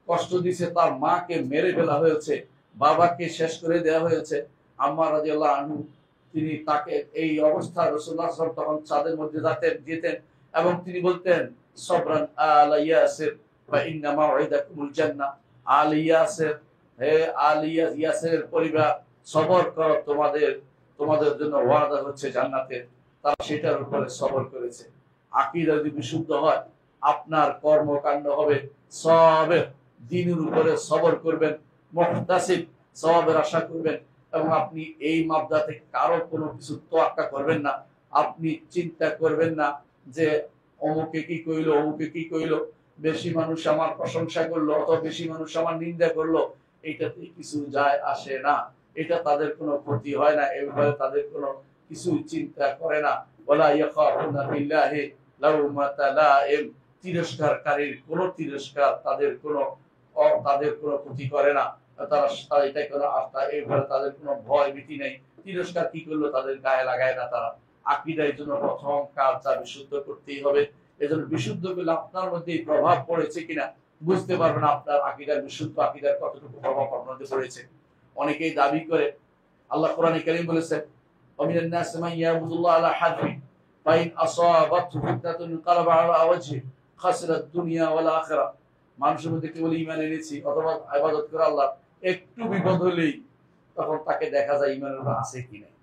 কষ্ট দিছে তার মাকে মেরে ফেলা হয়েছে, বাবাকে শেষ করে দেওয়া হয়েছে। আম্মার রাদিয়াল্লাহু আনহু, তিনি তাকে এই অবস্থা রাসূলুল্লাহ সাল্লাল্লাহু আলাইহি ওয়াসাল্লাম তখন চাঁদের মধ্যে যেতেন এবং তিনি বলতেন সবরান আলা ইয়াসির ফা ইন্না মাউইদাকুমুল জান্নাহ। আল ইয়াসির, হে আল ইয়াসিরের পরিবার, সবর করো, তোমাদের জন্য ওয়াদা হচ্ছে জান্নাতের। তারা সেটার উপরে সবর করেছে। আকীদা যদি বিশুদ্ধ হয়, আপনার কর্মকাণ্ড হবে সবের, দ্বীনের উপরে সবর করবেন, মুহতাসিব, সওয়াবের আশা করবেন, এবং আপনি এই মাবদাতে কারো কোনো কিছু তোয়াক্কা করবেন না। আপনি চিন্তা করবেন না যে অমুকে কি কইলো, অমুকে কি কইলো, বেশি মানুষ আমার প্রশংসা করলো অথবা বেশি মানুষ আমার নিন্দা করলো, এটাতে কিছু যায় আসে না, এটা তাদের কোনো ক্ষতি হয় না, এভাবে তাদের কোনো কিছু চিন্তা করে না। ওয়ালা ইয়াখাফুনা বিল্লাহি লাউমাতা লাইম, তিরস্কারকারীর কোনো তিরস্কার তাদের কোনো ক্ষতি করে না। তারা এটা কোনো এইভাবে তাদের কোনো ভয় ভীতি নেই। তিরস্কার কি করলো তাদের গায়ে লাগায় না তারা। আকীদার জন্য প্রথম কাজ যা বিশুদ্ধ করতেই হবে। এজন্য বিশুদ্ধ করলে আপনার মধ্যে প্রভাব পড়েছে কিনা বুঝতে পারবেন, আপনার আকীদার বিশুদ্ধ আকীদার কতটুকু প্রভাব আপনার মধ্যে পড়েছে। অনেকেই দাবি করে, আল্লাহ কোরআনে কারীম বলেছেন ওয়ামিনান নাসি মান ইয়াবুদুল্লাহ আলা হারফি ফাইন আসাবাতহু ফিতনাতুন কালাবা আলা ওয়াজহি খাসিরাত দুনিয়া ওয়াল আখিরা। মানুষের মধ্যে কেবল ঈমান এনেছি অথবা ইবাদত করে আল্লাহ, একটু বিপদ হলেই তখন তাকে দেখা যায় ঈমানের উপর আছে কি নাই,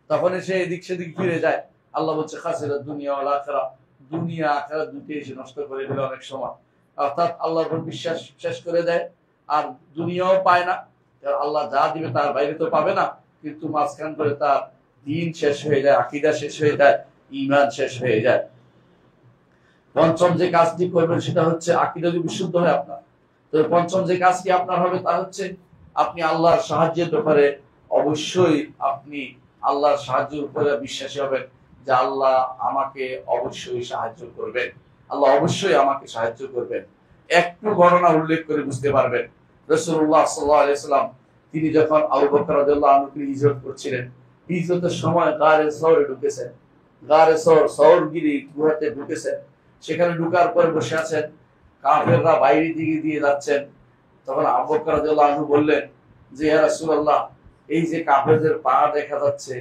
তখন সে এদিক সেদিক ফিরে যায়। আল্লাহ বলছে খাসিরাত দুনিয়া ওয়াল আখিরা, দুনিয়া আখিরাত দুটোই এসে নষ্ট করে দিল অনেক সময়। অর্থাৎ আল্লাহর উপর বিশ্বাস শেষ করে দেয়, আর দুনিয়াও পায় না, আল্লাহ যা দিবে তার বাইরে তো পাবে না, কিন্তু মাঝখান করে তার দিন শেষ হয়ে যায়, আকীদা শেষ হয়ে যায়, ঈমান শেষ হয়ে যায়। পঞ্চম যে কাজটি করবেন সেটা হচ্ছে আকীদা যদি বিশুদ্ধ হয় আপনার, তো পঞ্চম যে কাজটি আপনার হবে তা হচ্ছে আপনি আল্লাহর সাহায্যের ব্যাপারে অবশ্যই আপনি আল্লাহর সাহায্যের উপরে বিশ্বাসী হবেন যে আল্লাহ আমাকে অবশ্যই সাহায্য করবেন, আল্লাহ অবশ্যই আমাকে সাহায্য করবেন। একটু ঘটনা উল্লেখ করে বুঝতে পারবেন। রাসূলুল্লাহ সাল্লাল্লাহু আলাইহি সাল্লাম তিনি যখন আবু বকর রাদিয়াল্লাহু আনহুকে হিজরত করছিলেন, হিজরতের সময় গারে সওরে ঢুকেছেন, গারে সওরগিরি গুহাতে ঢুকেছেন, সেখানে ঢুকার পরে বসে আছেন, কাফেররা বাইরে দিকে দিয়ে যাচ্ছেন। তখন আবু বকর রাদিয়াল্লাহু আনহু বললেন যে ইয়া রাসূলুল্লাহ, এই যে কাফেরদের পা দেখা যাচ্ছে,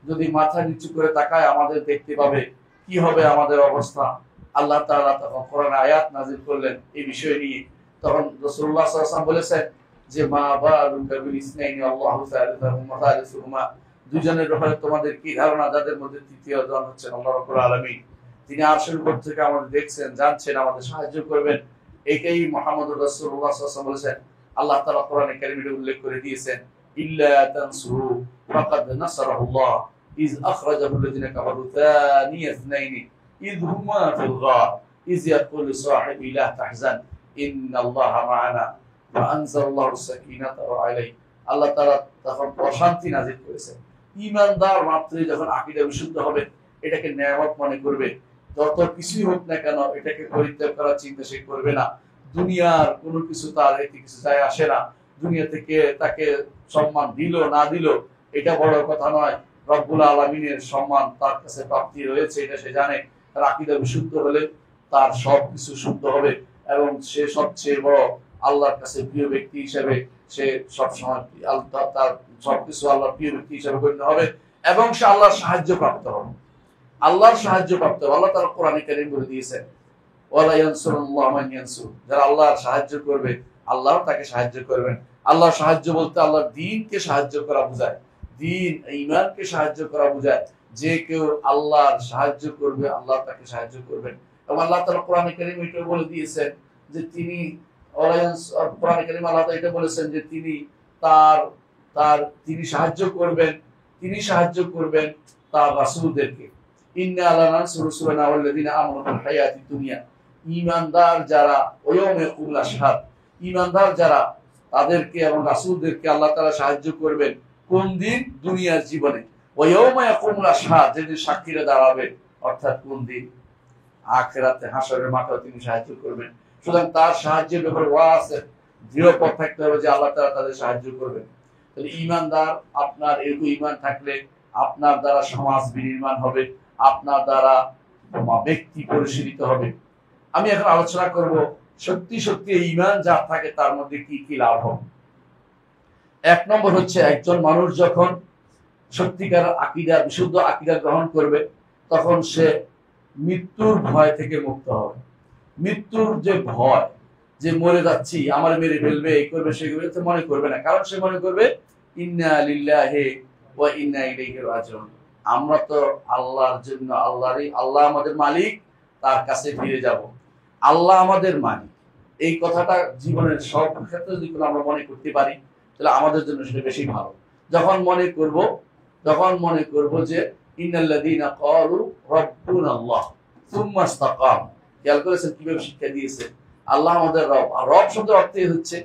যদি মাথা নিচু করে তাকায় আমাদের দেখতে পাবে, কি হবে আমাদের অবস্থা? আল্লাহ তাআলা তখন কোরআনে আয়াত নাযিল করলেন এই বিষয় নিয়ে। তখন রাসূলুল্লাহ সাল্লাল্লাহু আলাইহি ওয়াসাল্লাম বলেছেন যে মা বালুকা বিল ইসনাইনি আল্লাহু সালিসুহুমা সালিসুহুমা, দুজনের ব্যাপারে তোমাদের কি ধারণা যাদের মধ্যে তৃতীয় জন হচ্ছেন আল্লাহ রাব্বুল আলামিন। তিনি আরশের উপর থেকে আমাদের দেখছেন, জানছেন, আমাদের সাহায্য করবেন। এটাই মুহাম্মদুর রাসূলুল্লাহ সাল্লাল্লাহু আলাইহি ওয়াসাল্লাম বলেছেন। আল্লাহ তাআলা কোরআনে কারীমে উল্লেখ করে দিয়েছেন ইল্লা তানসুরু ফাকাদ নাসারাহুল্লাহ ইয আখরাজাহু আল্লাযিনা কাফারু তানিয়া ইসনাইনি ইয হুমা ফিল গার ইয ইয়াকুলু সাহিবু লা তাহজান ইন্নাল্লাহা মা'ানা ওয়া আনজালাল্লাহু সাকিনাতাহু আলাইহি। আল্লাহ তাআলা তখন প্রশান্তি নাযিল করেছেন। ঈমানদার মাত্রই যখন আকীদা বিশুদ্ধ হবে, এটাকে নেয়ামত মনে করবে, যত কিছুই হোক না কেন এটাকে পরিত্যাগ করার চিন্তা সে করবে না। দুনিয়ার কোনো কিছু তার এতে কিছু যায় আসে না, দুনিয়া থেকে তাকে সম্মান দিল না দিল এটা বড় কথা নয়। রব্বুল আলামিনের সম্মান তার কাছে প্রাপ্তি রয়েছে, এটা সে জানে। তার আকীদা বিশুদ্ধ হলে তার সবকিছু শুদ্ধ হবে এবং সে সবচেয়ে বড় আল্লাহর কাছে প্রিয় ব্যক্তি হিসেবে সে সবসময় তার সবকিছু আল্লাহর প্রিয় ব্যক্তি হিসেবে গণ্য হবে এবং সে আল্লাহর সাহায্য প্রাপ্ত হবে, আল্লাহর সাহায্য প্রাপ্ত হবে। আল্লাহ তাআলা কোরআনে কারীম বলে দিয়েছেন ওয়ালা ইয়ানসুরুল্লাহু মান ইয়ানসুর, যারা আল্লাহর সাহায্য করবে আল্লাহ তাকে সাহায্য করবেন। আল্লাহর সাহায্য বলতে আল্লাহর দ্বীনকে সাহায্য করা বোঝায়, দ্বীন ঈমানকে সাহায্য করা বোঝায়। যে কেউ আল্লাহর সাহায্য করবে আল্লাহ তাকে সাহায্য করবেন। এবং আল্লাহ তাআলা কোরআনে কারীমে এটা বলে দিয়েছেন যে তিনি কোরআনে কারীমে আল্লাহ তাআলা এটা বলেছেন যে তিনি তিনি সাহায্য করবেন, তিনি সাহায্য করবেন তার রাসূলদেরকে। ইন্না লানানসুরু রুসুলানা ওয়াল্লাযিনা আমানু ফিল হায়াতিদ দুনিয়া, ঈমানদার যারা ওয়ায়াউমা ইয়াকুমুল আশহাদ, ঈমানদার যারা তাদেরকে এবং রাসূলদেরকে আল্লাহ তাআলা সাহায্য করবেন। কোন দিন? দুনিয়ার জীবনে। ওয়ায়াউমা ইয়াকুমুল আশহাদ, যেদিন সাক্ষীরা দাঁড়াবে, অর্থাৎ কোন দিন? আখিরাতে হাসরের মাঠে তিনি সাহায্য করবেন। সুতরাং তার সাহায্যের ব্যাপারে ওয়াসে দৃঢ় পথ থাকতে হবে যে আল্লাহ তাআলা তাদের সাহায্য করবেন। তাহলে ঈমানদার, আপনার এরকম ঈমান থাকলে আপনার দ্বারা সমাজ বিনির্মাণ হবে, আপনার দ্বারা ব্যক্তি পরিশীলিত হবে। আমি এখন আলোচনা করব সত্যি সত্যি ঈমান যার থাকে তার মধ্যে কি কি লাভ হবে। এক নম্বর হচ্ছে একজন মানুষ যখন সত্যিকার আকীদা, বিশুদ্ধ আকীদা গ্রহণ করবে তখন সে মৃত্যুর ভয় থেকে মুক্ত হবে। মৃত্যুর যে ভয়, যে মরে যাচ্ছি, আমার মেরে ফেলবে, এই করবে, সেই করবে, তো মনে করবে না। কারণ সে মনে করবে ইন্না লিল্লাহি ওয়া ইন্না ইলাইহি রাজিউন, আমরা তো আল্লাহর জন্য, আল্লাহ আমাদের মালিক, তার কাছে ফিরে যাব। আল্লাহ আমাদের মালিক, এই কথাটা জীবনের সব ক্ষেত্রে যদি আমরা মনে করতে পারি তাহলে আমাদের জন্য সেটা বেশি ভালো। যখন মনে করব যে ইন্নাল্লাযীনা ক্বালু রাব্বুনাল্লাহ সুম্মা ইসতাকামু, খেয়াল করেছেন কিভাবে শিক্ষা দিয়েছে? আল্লাহ আমাদের রব, আর রব শব্দের অর্থই হচ্ছে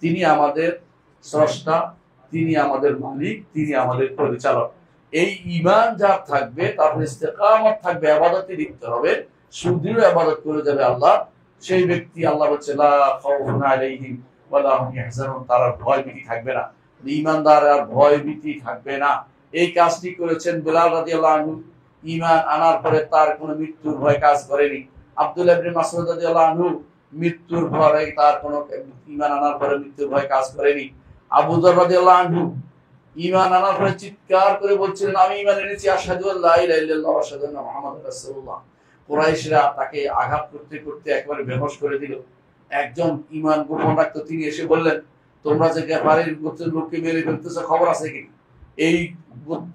তিনি আমাদের স্রষ্টা, তিনি আমাদের মালিক, তিনি আমাদের পরিচালক। এই ঈমান যার থাকবে তার ইস্তেকামত থাকবে, ইবাদতে লিপ্ত হবে, সুদৃঢ় ইবাদত করে যাবে আল্লাহ, সেই ব্যক্তি আল্লাহ বলছে লা খাউফুন আলাইহিম ওয়া লা হুম ইয়াহজানুন, তার ভয় ভীতি থাকবে না। ঈমানদার আর ভয় ভীতি থাকবে না। এই কাজটি করেছেন বিলাল রাদিয়াল্লাহু আনহু। ঈমান আনার পরে তার কোনো মৃত্যুর ভয় কাজ করেনি। আব্দুল্লাহ ইবনে মাসউদ রাদিয়াল্লাহু আনহু মৃত্যুর ভয়ে তার কোনো ঈমান আনার পরে মৃত্যুর ভয় কাজ করেনি। আবু যর রাদিয়াল্লাহু আনহু ঈমান আনার পরে চিৎকার করে বলছিলেন আমি ঈমান এনেছি, আশহাদু আল্লা ইলাহা ইল্লাল্লাহ ওয়া আশহাদু আন্না মুহাম্মাদুর রাসূলুল্লাহ। কুরাইশরা তাকে আঘাত করতে করতে একবারে বেহুশ করে দিল। একজন ঈমান গোপন রাখতো, তিনি এসে বললেন তোমরা যে গাফারের গোত্রের লোককে মেরে ফেলতেছো, খবর আছে কি? এই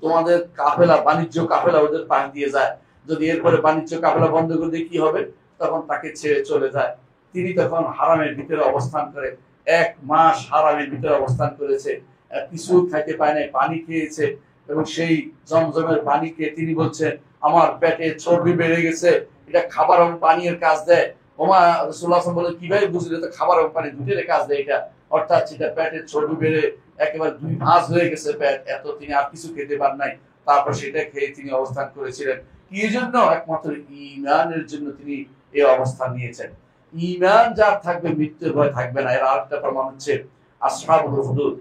তোমাদের কাফেলা, বাণিজ্য কাফেলা ওদের পাশ দিয়ে যায়, যদি এরপরে বাণিজ্য কাফেলা বন্ধ করে দিয়ে কি হবে? তখন তাকে ছেড়ে চলে যায়। তিনি তখন হারামের ভিতরে অবস্থান করে 1 মাস হারামের ভিতরে অবস্থান করেছে, কিছু খাইতে পায় নাই, পানি খেয়েছে এবং সেই জমজমের পানি খেয়ে তিনি বলছেন আমার পেটে চর্বি বেড়ে গেছে, এটা খাবার এবং পানীয়ের কাজ দেয়। ওমা রাসূলুল্লাহ বলে কিভাবে বুঝলে? তো খাবার এবং পানি দুটোর কাজ দেয় এটা, অর্থাৎ সেটা পেটের চর্বি বেড়ে একেবারে 2 ভাঁজ হয়ে গেছে পেট, এত তিনি আর কিছু খেতে পার নাই, তারপর সেটা খেয়ে তিনি অবস্থান করেছিলেন। কি জন্য? একমাত্র ঈমানের জন্য তিনি এই অবস্থান নিয়েছেন। ঈমান যার থাকবে মৃত্যুর ভয় থাকবে না। এর আরেকটা প্রমাণ হচ্ছে আসহাবুল উখদুদ।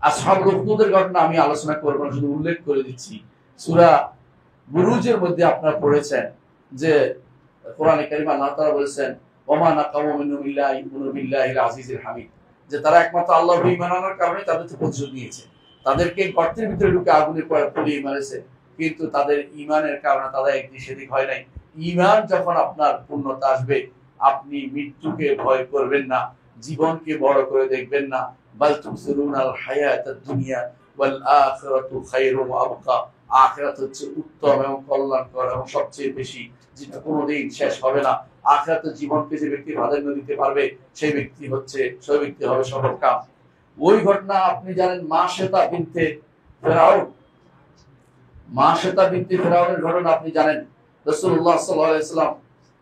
আসহাবুল উখদুদের ঘটনা আমি আলোচনা করব না, শুধু উল্লেখ করে দিচ্ছি। সূরা বুরুজের মধ্যে আপনারা পড়েছেন যে কোরআনে কারীমে আল্লাহ তাআলা বলেছেন ওমা নাকামু মিনহুম ইল্লা ইউমিনু বিল্লাহিল আজিজিল হামিদ, যে তারা একমাত্র আল্লাহর ঈমান আনার কারণে তাদের প্রতিশোধ নিয়েছে, তাদেরকে গর্তের ভিতরে ঢুকে আগুনে পুড়িয়ে মেরেছে, কিন্তু তাদের ঈমানের কারণে তারা একদিক সেদিক হয় নাই। ঈমান যখন আপনার পূর্ণতা আসবে, আপনি মৃত্যুকে ভয় করবেন না, জীবনকে বড় করে দেখবেন না। বাল তুসিরুনাল হায়াতাদ দুনিয়া ওয়াল আখিরাতু খায়রুন ওয়া আবকা। আখিরাত হচ্ছে উত্তম এবং কল্যাণকর এবং সবচেয়ে বেশি, যেটা কোনোদিন শেষ হবে না। আখিরাতের জীবনকে যে ব্যক্তি প্রাধান্য দিতে পারবে সেই ব্যক্তি হবে সফলকাম। ওই ঘটনা আপনি জানেন, মাশেতা বিনতে ফেরাউন, মাশেতা বিনতে ফেরাউনের ঘটনা আপনি জানেন। রাসূলুল্লাহ সাল্লাল্লাহু আলাইহি ওয়াসাল্লাম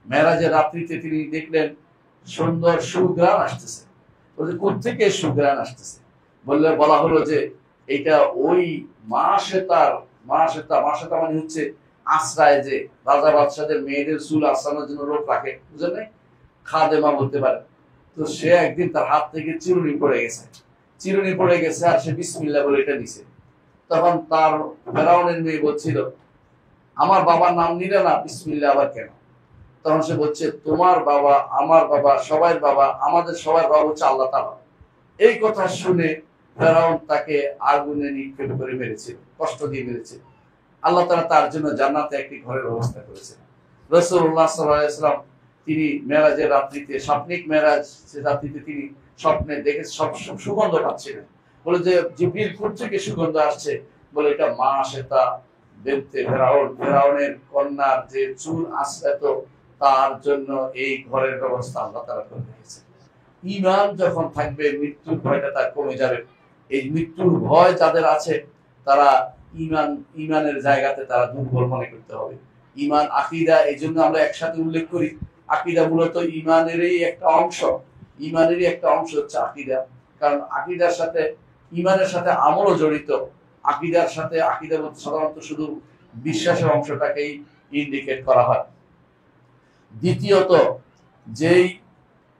মেরাজের রাত্রিতে তিনি দেখলেন সুন্দর সুঘ্রাণ আসতেছে। বলে কোত্থেকে সুঘ্রাণ আসতেছে? বলা হলো যে এটা ওই মাশেতা মানে হচ্ছে আশ্রয়, যে রাজা বাদশাদের মেয়েদের চুল আশ্রানোর জন্য লোক রাখে, বুঝলেন না, খাদেমা বলতে পারে। তো সে একদিন তার হাত থেকে চিরুনি পড়ে গেছে আর সে বিসমিল্লাহ বলে এটা দিছে। তখন তার ফেরাউনের মেয়ে বলছিল আমার বাবার নাম নিলে না, বিসমিল্লাহ আবার কেন? তখন সে বলছে তোমার বাবা, আমার বাবা, সবার বাবা, আমাদের সবার বাবা হচ্ছে আল্লাহ তাআলা। এই কথা শুনে ফেরাউন তাকে আগুনে নিক্ষেপ করে মেরেছিল, কষ্ট দিয়ে মেরেছিল। আল্লাহ তাআলা তার জন্য জান্নাতে একটি ঘরের ব্যবস্থা করেছেন। রাসূলুল্লাহ সাল্লাল্লাহু আলাইহি ওয়াসাল্লাম তিনি মেরাজের রাত্রিতে, স্বপ্নিক মেরাজ রাত্রিতে তিনি স্বপ্নে দেখে সব সুগন্ধ পাচ্ছিলেন। বলে যে জিবরিল কোথা থেকে সুগন্ধ আসছে? বলে এটা মাশেতা বিনতে ফেরাউনের কন্যার যে চুল আশ্রিত, তার জন্য এই ঘরের ব্যবস্থা আল্লাহ তাআলা করে রেখেছেন। ঈমান যখন থাকবে, মৃত্যুর ভয়টা তার কমে যাবে। এই মৃত্যুর ভয় যাদের আছে তারা ঈমানের জায়গাতে তারা দুর্বল মনে করতে হবে। ঈমান আকীদা এই জন্য আমরা একসাথে উল্লেখ করি। আকীদা মূলত ঈমানেরই একটা অংশ হচ্ছে আকীদা। কারণ আকীদার সাথে ঈমানের সাথে আমলও জড়িত। আকীদা সাধারণত শুধু বিশ্বাসের অংশটাকেই ইন্ডিকেট করা হয়।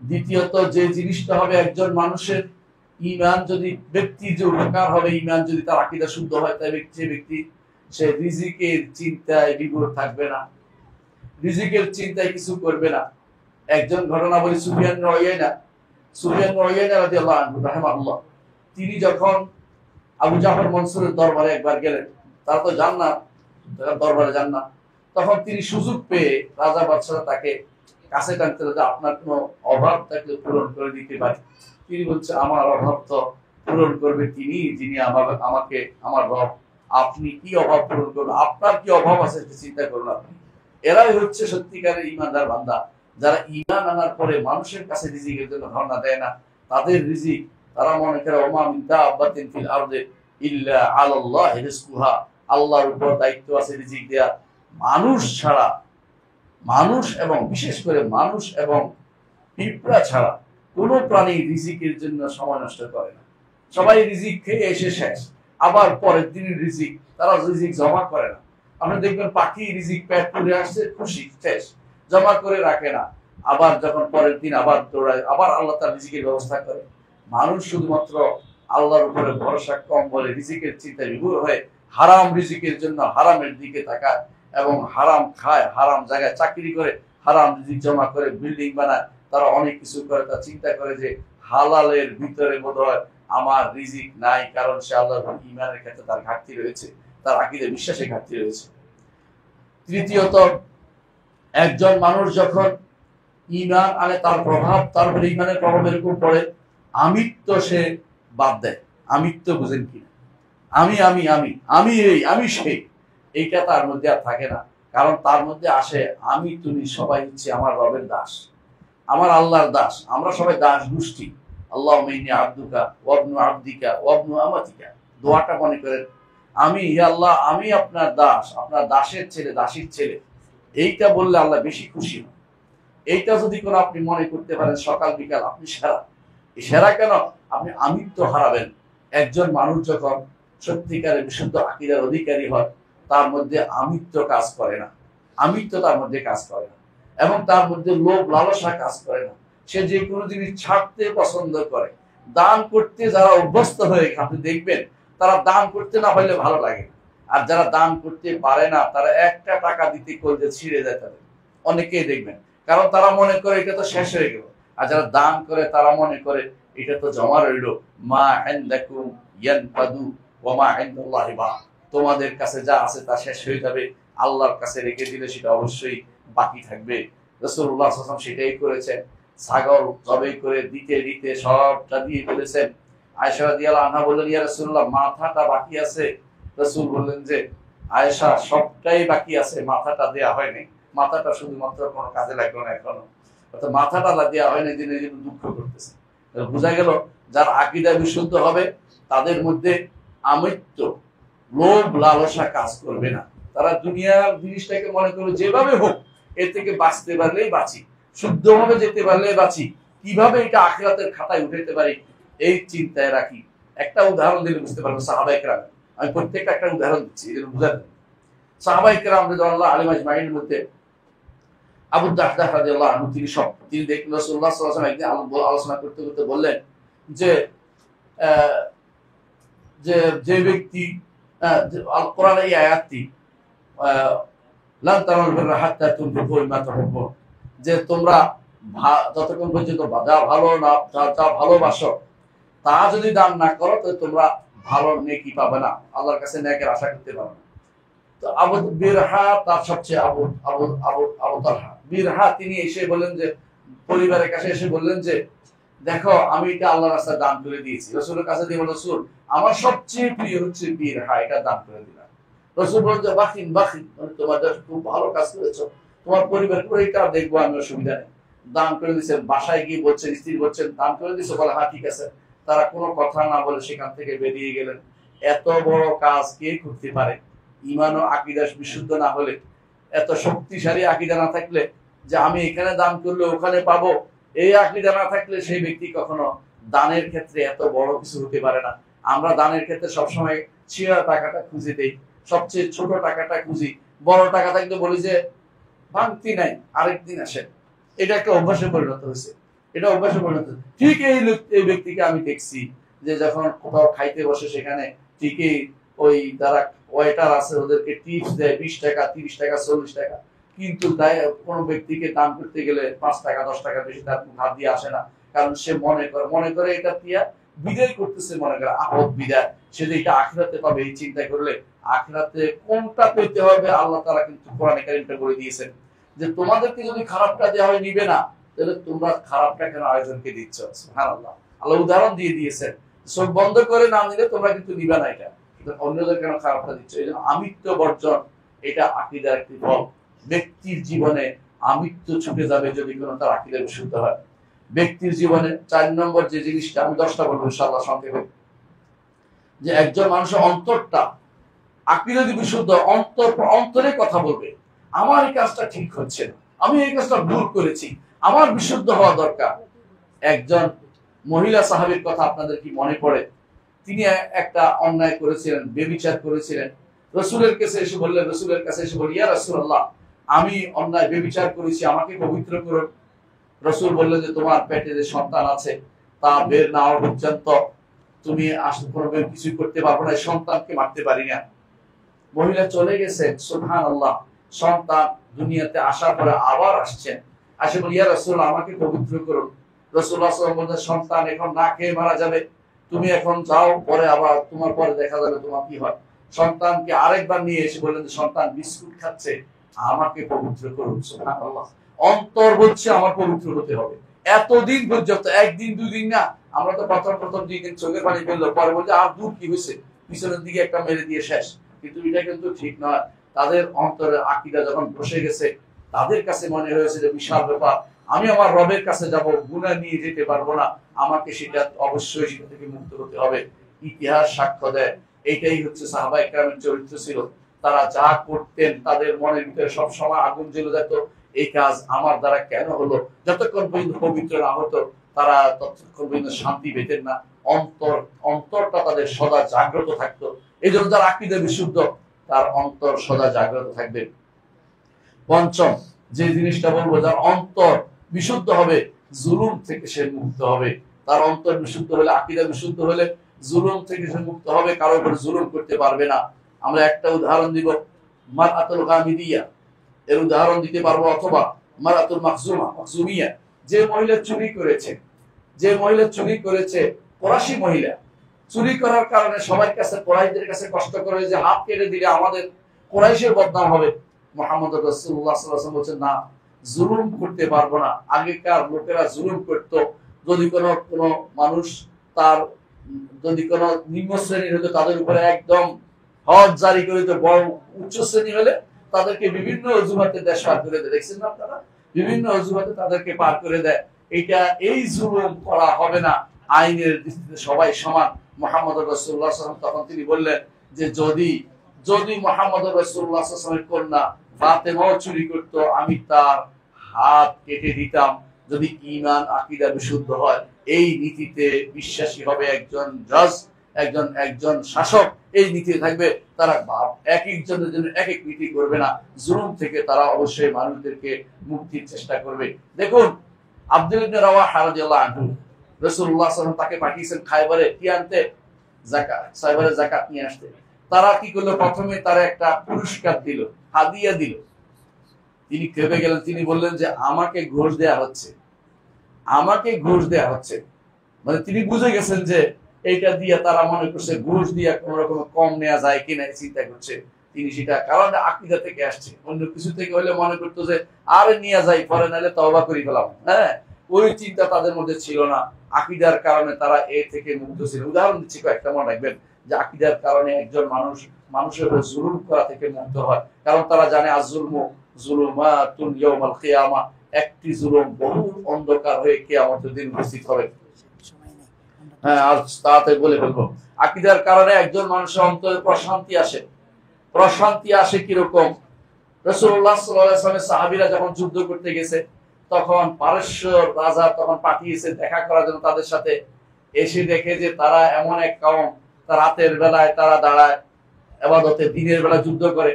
দ্বিতীয়ত যে জিনিসটা হবে একজন মানুষের ঈমান, যদি ব্যক্তির যে উপকার হবে, ঈমান যদি তার আকীদা শুদ্ধ হয়, তাই সে রিজিকের চিন্তায় বিভোর থাকবে না, রিজিকের চিন্তায় কিছু করবে না। একজন ঘটনা বলি, সুফিয়ান ইবনে উয়াইনা রাদিয়াল্লাহু আনহু রাহিমাহুল্লাহ, তিনি যখন আবু জাফর মনসুরের দরবারে একবার গেলেন, তারা তো দরবারে যান না, তখন তিনি সুযোগ পেয়ে রাজা বাদশাহ তাকে কাছে টানতে, যে আপনার কোনো অভাব থাকলে পূরণ করে দিতে পারি। তিনি বলছে আমার অভাব তো পূরণ করবে তিনি, যিনি আমাকে আমার রব। আপনি কি অভাব পূরণ করবেন? আপনার কি অভাব আছে চিন্তা করুন আপনি। এরাই হচ্ছে সত্যিকারের ঈমানদার বান্দা, যারা ঈমান আনার পরে মানুষের কাছে রিজিকের জন্য ধর্ণা দেয় না। তাদের রিজিক তারা মনে করে ওমা মিন দাব্বাতিন ফিল আরদি ইল্লা আলাল্লাহি রিজকুহা, আল্লাহর উপর দায়িত্ব আছে রিজিক দেয়া। মানুষ এবং বিশেষ করে মানুষ এবং পিঁপড়া ছাড়া কোনো প্রাণী রিজিকের জন্য সময় নষ্ট করে না। সবাই রিজিক খেয়ে এসে শেষ, আবার পরের দিনের রিজিক তারা রিজিক জমা করে না। আপনি দেখবেন পাখি রিজিক পেট পুড়ে আসছে, খুশি, শেষ, জমা করে রাখে না, আবার যখন পরের দিন আবার দৌড়ায়, আবার আল্লাহ তার রিজিকের ব্যবস্থা করে। মানুষ শুধুমাত্র আল্লাহর উপরে ভরসা কম বলে রিজিকের চিন্তায় বিভোর হয়ে হারাম রিজিকের জন্য হারামের দিকে তাকায় এবং হারাম খায়, হারাম জায়গায় চাকরি করে, হারাম রিজিক জমা করে, বিল্ডিং বানায়, তারা অনেক কিছু করে। তারা চিন্তা করে যে হালালের ভিতরে বোধহয় আমার রিজিক নাই, কারণ সে আল্লাহর ঈমানের ক্ষেত্রে তার ঘাটতি রয়েছে, তার আকীদা বিশ্বাসে ঘাটতি রয়েছে। তৃতীয়ত, একজন মানুষ যখন ঈমান আনে, তার উপরে ঈমানের প্রভাব এরকম পড়ে, আমিত্ব সে বাদ দেয়। আমিত্ব বুঝেন কি? আমি সেই, এইটা তার মধ্যে আর থাকে না। কারণ তার মধ্যে আসে আমি তুমি সবাই হচ্ছে আমার রবের দাস। আমার আল্লাহর দাস, আমরা সবাই দাস গোষ্ঠী। আল্লাহুম্মা ইন্নী আবদুকা ওয়া ইবনু আবদিকা ওয়া ইবনু আমাতিকা, দোয়াটা মনে করেন, আমি হে আল্লাহ আমি আপনার দাস, আপনার দাসের ছেলে, দাসীর ছেলে। এইটা বললে আল্লাহ বেশি খুশি হন। এইটা যদি কোনো আপনি মনে করতে পারেন সকাল বিকাল, আপনি সেরা। সেরা কেন? আপনি আমিত্ব হারাবেন। একজন মানুষ যখন সত্যিকারের বিশুদ্ধ আকীদার অধিকারী হয়, তার মধ্যে আমিত্ব কাজ করে না, আমিত্ব তার মধ্যে কাজ করে না, এবং তার মধ্যে লোভ লালসা কাজ করে না। সে যে কোনো জিনিস ছাড়তে পছন্দ করে। দান করতে যারা অভ্যস্ত হয়ে, আপনি দেখবেন তারা দান করতে না পারলে ভালো লাগে, আর যারা দান করতে পারে না তারা একটা টাকা দিতে করলে ছিঁড়ে যায় তাদের, অনেকেই দেখবেন। কারণ তারা মনে করে এটা তো শেষ হয়ে গেল। আর যারা দান করে তারা মনে করে এটা তো জমা রইল। মা ইনদাকুম ইয়ানফাদু ওয়া মা ইনদাল্লাহি বাক, তোমাদের কাছে যা আছে তা শেষ হয়ে যাবে, আল্লাহর কাছে রেখে দিলে সেটা অবশ্যই বাকি থাকবে। রাসূলুল্লাহ সাল্লাল্লাহু আলাইহি ওয়াসাল্লাম সেটাই করেছেন। ছাগল জবাই করে দিতে দিতে সবটা দিয়ে ফেলেছেন। আয়েশা রাদিয়াল্লাহু আনহা বললেন, ইয়া রাসূলুল্লাহ মাথাটা বাকি আছে। রাসূল বললেন যে আয়েশা সবটাই বাকি আছে, মাথাটা দেয়া হয়নি। মাথাটা শুধুমাত্র কোনো কাজে লাগলো না এখনো, অর্থাৎ মাথাটা দেওয়া হয়নি, দিনে দিনে দুঃখ করতেছে। বোঝা গেল যার আকীদা বিশুদ্ধ হবে তাদের মধ্যে আমিত্ব, লোভ লালসা কাজ করবে না। তারা দুনিয়ার জিনিসটাকে মনে করবে যেভাবে হোক এর থেকে বাঁচতে পারলেই বাঁচি, শুদ্ধভাবে যেতে পারলেই বাঁচি, কিভাবে এটা আখিরাতের খাতায় উঠাইতে পারি এই চিন্তায় রাখি। একটা উদাহরণ দিলে বুঝতে পারবো। সাহাবায়ে কেরাম, আমি প্রত্যেকটা একটা উদাহরণ দিচ্ছি বুঝাতে। সাহাবায়ে কেরাম রাদিয়াল্লাহু আলাইহিম আজমাইনের মধ্যে আবু দাহদাহ রাদিয়াল্লাহু আনহু, তিনি দেখলেন রাসূলুল্লাহ সাল্লাল্লাহু আলাইহি ওয়াসাল্লাম একদিন আলোচনা করতে করতে বললেন যে যে ব্যক্তি আল কোরআনের এই আয়াতটি লান তারাল বিররা হাত্তা তুনফিকু মিম্মা তুহিব্বুন, যে তোমরা যতক্ষণ পর্যন্ত যা ভালো না যা ভালোবাসো তা যদি দান না করো তো তোমরা ভালো নেকি পাবে না, আল্লাহর কাছে নেকের আশা করতে পারবে না। তো আবু বিরহা তার সবচেয়ে আবু আবু আবু আবু তালহা বিরহা, তিনি এসে বললেন যে পরিবারের কাছে এসে বললেন যে দেখো আমি এটা আল্লাহর রাস্তায় দান করে দিয়েছি। রাসূলের কাছে দিয়ে বলল, রাসূল আমার সবচেয়ে প্রিয় হচ্ছে বিরহা, এটা দান করে দিলাম। রাসূল বললেন যে বাখিন বাখিন, মানে তোমার খুব ভালো কাজ করেছো, তোমার পরিবার করে এটা দেখবো আমি, অসুবিধা নেই। দান করে দিয়েছেন। বাসায় গিয়ে বলছেন, স্ত্রী বলছেন দান করে দিয়েছো? বলে হ্যাঁ ঠিক আছে। তারা কোনো কথা না বলে সেখান থেকে বেরিয়ে গেলেন। এত বড় কাজ কে করতে পারে? ঈমান ও আকীদা বিশুদ্ধ না হলে, এত শক্তিশালী আকীদা না থাকলে যে আমি এখানে দান করলে ওখানে পাবো, এই আকীদা না থাকলে সেই ব্যক্তি কখনো দানের ক্ষেত্রে এত বড় কিছু হতে পারে না। আমরা দানের ক্ষেত্রে সবসময় ছিঁড়া টাকাটা খুঁজে দেই, সবচেয়ে ছোট টাকাটা খুঁজি, বড় টাকা থাকলে বলি যে ভাঙতি নাই, আরেকদিন আসেন। এটা একটা অভ্যাসে পরিণত হয়েছে, এটা অভ্যাসে পরিণত হয়েছে। ঠিক এই ব্যক্তিকে আমি দেখছি যে যখন কোথাও খাইতে বসে সেখানে ঠিকই ওই যারা ওয়েটার আছে ওদেরকে টিপস দেয় 20 টাকা 30 টাকা 40 টাকা, কিন্তু তাই কোনো ব্যক্তিকে দান করতে গেলে 5 টাকা 10 টাকা বেশি তার হাত দিয়ে আসে না। কারণ সে মনে করে এটা দিয়া বিদায় করতেছে, মনে করে আপদ বিদায়, সে যে এটা আখিরাতে পাবে এই চিন্তা করলে আখিরাতে কোনটা পেতে হবে আল্লাহ তাআলা কিন্তু কোরআনে কারীমটা বলে দিয়েছেন যে তোমাদেরকে যদি খারাপটা দেওয়া হয় নিবে না, তাহলে তোমরা খারাপটা কেন আরেকজনকে দিচ্ছ? সুবহানাল্লাহ, আল্লাহ উদাহরণ দিয়ে দিয়েছেন, চোখ বন্ধ করে না নিলে তোমরা কিন্তু নিবে না, এটা অন্যদের কেন খারাপটা দিচ্ছ? এই জন্য আমিত্ব বর্জন, এটা আকীদার একটি ফল। ব্যক্তির জীবনে আমিত্ব ছুটে যাবে যদি কোনো তার আকীদা বিশুদ্ধ হয়। ব্যক্তির জীবনে 4 নম্বর যে জিনিসটা, আমি 10টা বলবো ইনশাআল্লাহ সংক্ষেপে, যে একজন মানুষের অন্তরটা আকীদা যদি বিশুদ্ধ, অন্তরে কথা বলবে, আমার এই কাজটা ঠিক হচ্ছে না, আমি এই কাজটা ভুল করেছি, আমার বিশুদ্ধ হওয়া দরকার। একজন মহিলা সাহাবীর কথা আপনাদের কি মনে পড়ে? তিনি একটা অন্যায় করেছিলেন, ব্যভিচার করেছিলেন। রাসূলের কাছে এসে বললেন, রাসূলের কাছে এসে বলি, ইয়া রাসূলুল্লাহ আমি অন্যায় ব্যভিচার করেছি, আমাকে পবিত্র করুন। রাসূল বললেন যে তোমার পেটে যে সন্তান আছে তা বের না হওয়া পর্যন্ত তুমি আসলে কিছু করতে পারবে না, সন্তানকে মারতে পারি না। মহিলা চলে গেছে, সুবহানাল্লাহ। সন্তান দুনিয়াতে আসার পরে আবার আসছেন, আসে বলি, ইয়া রাসূলুল্লাহ আমাকে পবিত্র করুন। রাসূলুল্লাহ সাল্লাল্লাহু আলাইহি ওয়াসাল্লাম বললেন সন্তান এখন না খেয়ে মারা যাবে, তুমি এখন যাও, পরে আবার তোমার পরে দেখা যাবে তোমার কি হয়। সন্তানকে আরেকবার নিয়ে এসে বললেন যে সন্তান বিস্কুট খাচ্ছে, আমাকে পবিত্র করুন। সুবহানাল্লাহ, অন্তর হচ্ছে আমার পবিত্র হতে হবে। এতদিন পর্যন্ত, একদিন দুদিন না, আমরা তো প্রথম 2 দিন চোখের পানি ফেললো, পরে বলছে আর দূর কি হয়েছে, পিছনের দিকে একটা মেরে দিয়ে শেষ। কিন্তু এটা কিন্তু ঠিক নয়। তাদের অন্তরের আকীদা যখন বসে গেছে, তাদের কাছে মনে হয়েছে যে বিশাল ব্যাপার, আমি আমার রবের কাছে যাব, গুনাহ নিয়ে যেতে পারবো না, আমাকে সেটা অবশ্যই সেটা থেকে মুক্ত হতে হবে। ইতিহাস সাক্ষ্য দেয় এইটাই হচ্ছে সাহাবায়ে কেরামের চরিত্র ছিল। তারা যা করতেন তাদের মনের ভিতরে সব সময় আগুন জ্বলে যেত, এই কাজ আমার দ্বারা কেন হলো। যতক্ষণ পর্যন্ত পবিত্র না হতো তারা ততক্ষণ পর্যন্ত শান্তি পেতেন না। অন্তরটা তাদের সদা জাগ্রত থাকতো। এই জন্য যার আকীদা বিশুদ্ধ তার অন্তর সদা জাগ্রত থাকবে। পঞ্চম যে জিনিসটা বলবো, যার অন্তর বিশুদ্ধ হবে জুলুম থেকে সে মুক্ত হবে। তার অন্তর বিশুদ্ধ হলে, আকীদা বিশুদ্ধ হলে জুলুম থেকে সে মুক্ত হবে, কারো উপর জুলুম করতে পারবে না। আমরা একটা উদাহরণ দিব, মারআতুল গামিদিয়া এর উদাহরণ দিতে পারবো, অথবা মারআতুল মাখজুমিয়া, যে মহিলা চুরি করেছে ফরাসি মহিলা, চুরি করার কারণে সবার কাছে, কুরাইশদের কাছে কষ্ট করে যে হাত কেটে দিলে আমাদের কুরাইশের বদনাম হবে। মুহাম্মদ রাসূলুল্লাহ সাল্লাল্লাহু আলাইহি ওয়াসাল্লাম বলেছেন, না, জুলুম করতে পারবো না। আগেকার লোকেরা জুলুম করত, যদি কোনো মানুষ তার যদি কোনো নিম্ন শ্রেণীর হতো তাদের উপরে একদম হজ জারি করে দিত, বড় উচ্চ শ্রেণী হলে তাদেরকে বিভিন্ন অজুহাতে দেশ পার করে দেয়। দেখছেন না আপনারা, বিভিন্ন অজুহাতে তাদেরকে পার করে দেয়। এই জুলুম করা হবে না, আইনের দৃষ্টিতে সবাই সমান। মুহাম্মদ রাসূলুল্লাহ সাল্লাল্লাহু আলাইহি ওয়াসাল্লাম তখন তিনি বললেন যে যদি মুহাম্মদ রাসূলুল্লাহ সাল্লাল্লাহু আলাইহি ওয়াসাল্লামের কন্যা ফাতেমাও চুরি করত, আমি তার হাত কেটে দিতাম, যদি ঈমান আকীদা বিশুদ্ধ হয়। এই নীতিতে বিশ্বাসী হবে একজন জজ, একজন শাসক, এই নীতি থাকবে। তারা এক একজনের জন্য এক এক নীতি করবে না, জুলুম থেকে তারা অবশ্যই মানুষদেরকে মুক্তির চেষ্টা করবে। দেখুন আব্দুল ইবনে রাওয়াহা রাদিয়াল্লাহু আনহু, রাসূলুল্লাহ সাল্লাল্লাহু আলাইহি ওয়াসাল্লাম তাকে পাঠিয়েছেন খায়বারে কি আনতে, যাকাত, খায়বারে যাকাত নিয়ে আসতে। তারা কি করলো, প্রথমে তারা একটা পুরস্কার দিল, হাদিয়া দিল। তিনি খেপে গেলেন, তিনি বললেন যে আমাকে ঘুষ দেয়া হচ্ছে। মানে তিনি বুঝে গেছেন যে এইটা দিয়ে তারা মনে করছে ঘুষ দিয়ে কোন রকম কম নেওয়া যায় কিনা, চিন্তা করছে। তিনি সেটা, কারণ আকীদা থেকে আসছে, অন্য কিছু থেকে হলে মনে করতো যে আরে নিয়ে যাই, পরে নাহলে তওবা করি ফেলাম। হ্যাঁ, ওই চিন্তা তাদের মধ্যে ছিল না। আকীদার কারণে তারা এ থেকে মুক্ত ছিল। উদাহরণ দিচ্ছি কয়েকটা, মনে রাখবেন যে আকীদার কারণে একজন মানুষের উপর জুলুম করা থেকে মুক্ত হয়। কারণ তারা জানে আয-যুলমু যুলুমাতুন ইয়াউমাল কিয়ামা, একটি জুলুম বহু অন্ধকার হয়ে কিয়ামতের দিন উপস্থিত হবে। হ্যাঁ, আর তাতে বলে ফেলবো, আকীদার কারণে একজন মানুষের অন্তরে প্রশান্তি আসে কিরকম। রাসূলুল্লাহ সাল্লাল্লাহু আলাইহি ওয়াসাল্লামের সাহাবীরা যখন যুদ্ধ করতে গেছে, তখন পারস্য রাজা তখন পাঠিয়েছে দেখা করার জন্য তাদের সাথে। এসে দেখে যে তারা এমন এক কওম, রাতের বেলায় তারা দাঁড়ায় ইবাদতে, দিনের বেলা যুদ্ধ করে,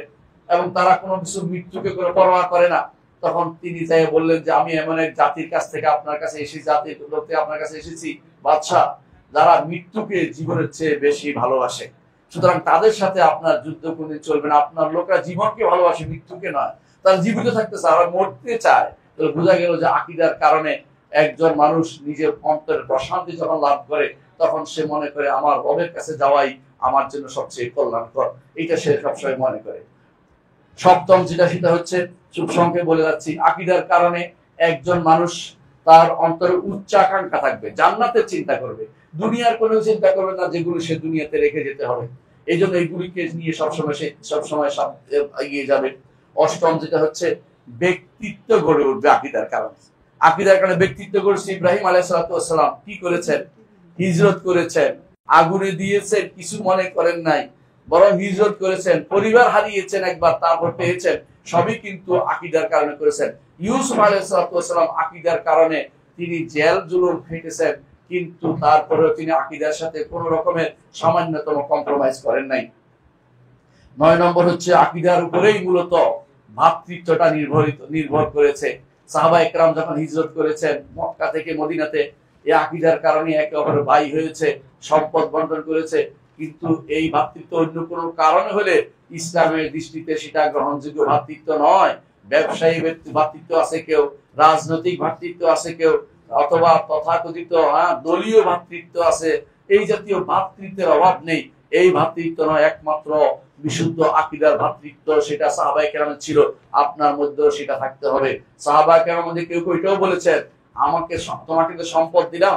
এবং তারা কোনো কিছু মৃত্যুকে কোনো পরোয়া করে না। তখন তিনি যাই বললেন যে আমি এমন এক জাতির কাছ থেকে আপনার কাছে এসেছি, জাতির লোক থেকে আপনার কাছে এসেছি বাদশাহ, যারা মৃত্যুকে জীবনের চেয়ে বেশি ভালোবাসে। সুতরাং তাদের সাথে আপনার যুদ্ধ কোনদিন চলবে না। আপনার লোকরা জীবনকে ভালোবাসে, মৃত্যুকে নয়। তারা জীবিত থাকতে চায়, আর মরতে চায়। তো বোঝা গেল যে আকীদার কারণে একজন মানুষ নিজের অন্তরের প্রশান্তি যখন লাভ করে, তখন সে মনে করে আমার রবের কাছে যাওয়াই আমার জন্য সবচেয়ে কল্যাণকর, এটা সে সবসময় মনে করে। সপ্তম সেটা হচ্ছে, খুব সংক্ষেপে বলে যাচ্ছি, আকীদার কারণে একজন মানুষ তার অন্তরে উচ্চাকাঙ্ক্ষা থাকবে, জান্নাতের চিন্তা করবে, দুনিয়ার কোনো চিন্তা করবে না যেগুলো সে দুনিয়াতে রেখে যেতে হবে। এই জন্য এইগুলিকে নিয়ে সবসময় এগিয়ে যাবে। অষ্টম যেটা হচ্ছে, ব্যক্তিত্ব গড়ে উঠবে আকীদার কারণে। আকীদার কারণে ব্যক্তিত্ব গড়ছে। ইব্রাহিম আলাইহিস সালাম কি করেছেন? হিজরত করেছেন, আগুনে দিয়েছেন, কিছু মনে করেন নাই, বরং হিজরত করেছেন, পরিবার হারিয়েছেন একবার, তারপর পেয়েছেন, সবই কিন্তু আকীদার কারণে করেছেন। ইউসুফ আলাইহিস সালাম আকীদার কারণে তিনি জেল জুলুম খেটেছেন, কিন্তু তারপরেও তিনি আকীদার সাথে কোন রকমের সামান্যতম কম্প্রোমাইজ করেন নাই। 9 নম্বর হচ্ছে, আকীদার উপরেই মূলত ভাতৃত্বটা নির্ভর করেছে। সাহাবায়ে কেরাম যখন হিজরত করেছেন মক্কা থেকে মদিনাতে, এই আকীদার কারণে একে অপরের ভাই হয়েছে, সম্পদ বন্টন করেছে। কিন্তু এই ভাতৃত্ব অন্য কোনো কারণে হলে ইসলামের দৃষ্টিতে সেটা গ্রহণযোগ্য ভাতৃত্ব নয়। ব্যবসায়ী ভাতৃত্ব আছে কেউ, রাজনৈতিক ভাতৃত্ব আছে কেউ, অথবা তথাকথিত দলীয় ভাতৃত্ব আছে। এই জাতীয় ভাতৃত্বের অভাব নেই। এই ভাতৃত্ব নয়, একমাত্র বিশুদ্ধ আকীদার ভাতৃত্ব, সেটা সাহাবায়ে কেরামের ছিল, আপনার মধ্যেও সেটা থাকতে হবে। সাহাবায়ে কেরামের মধ্যে কেউ এটাও বলেছেন, তোমাকে তো সম্পদ দিলাম,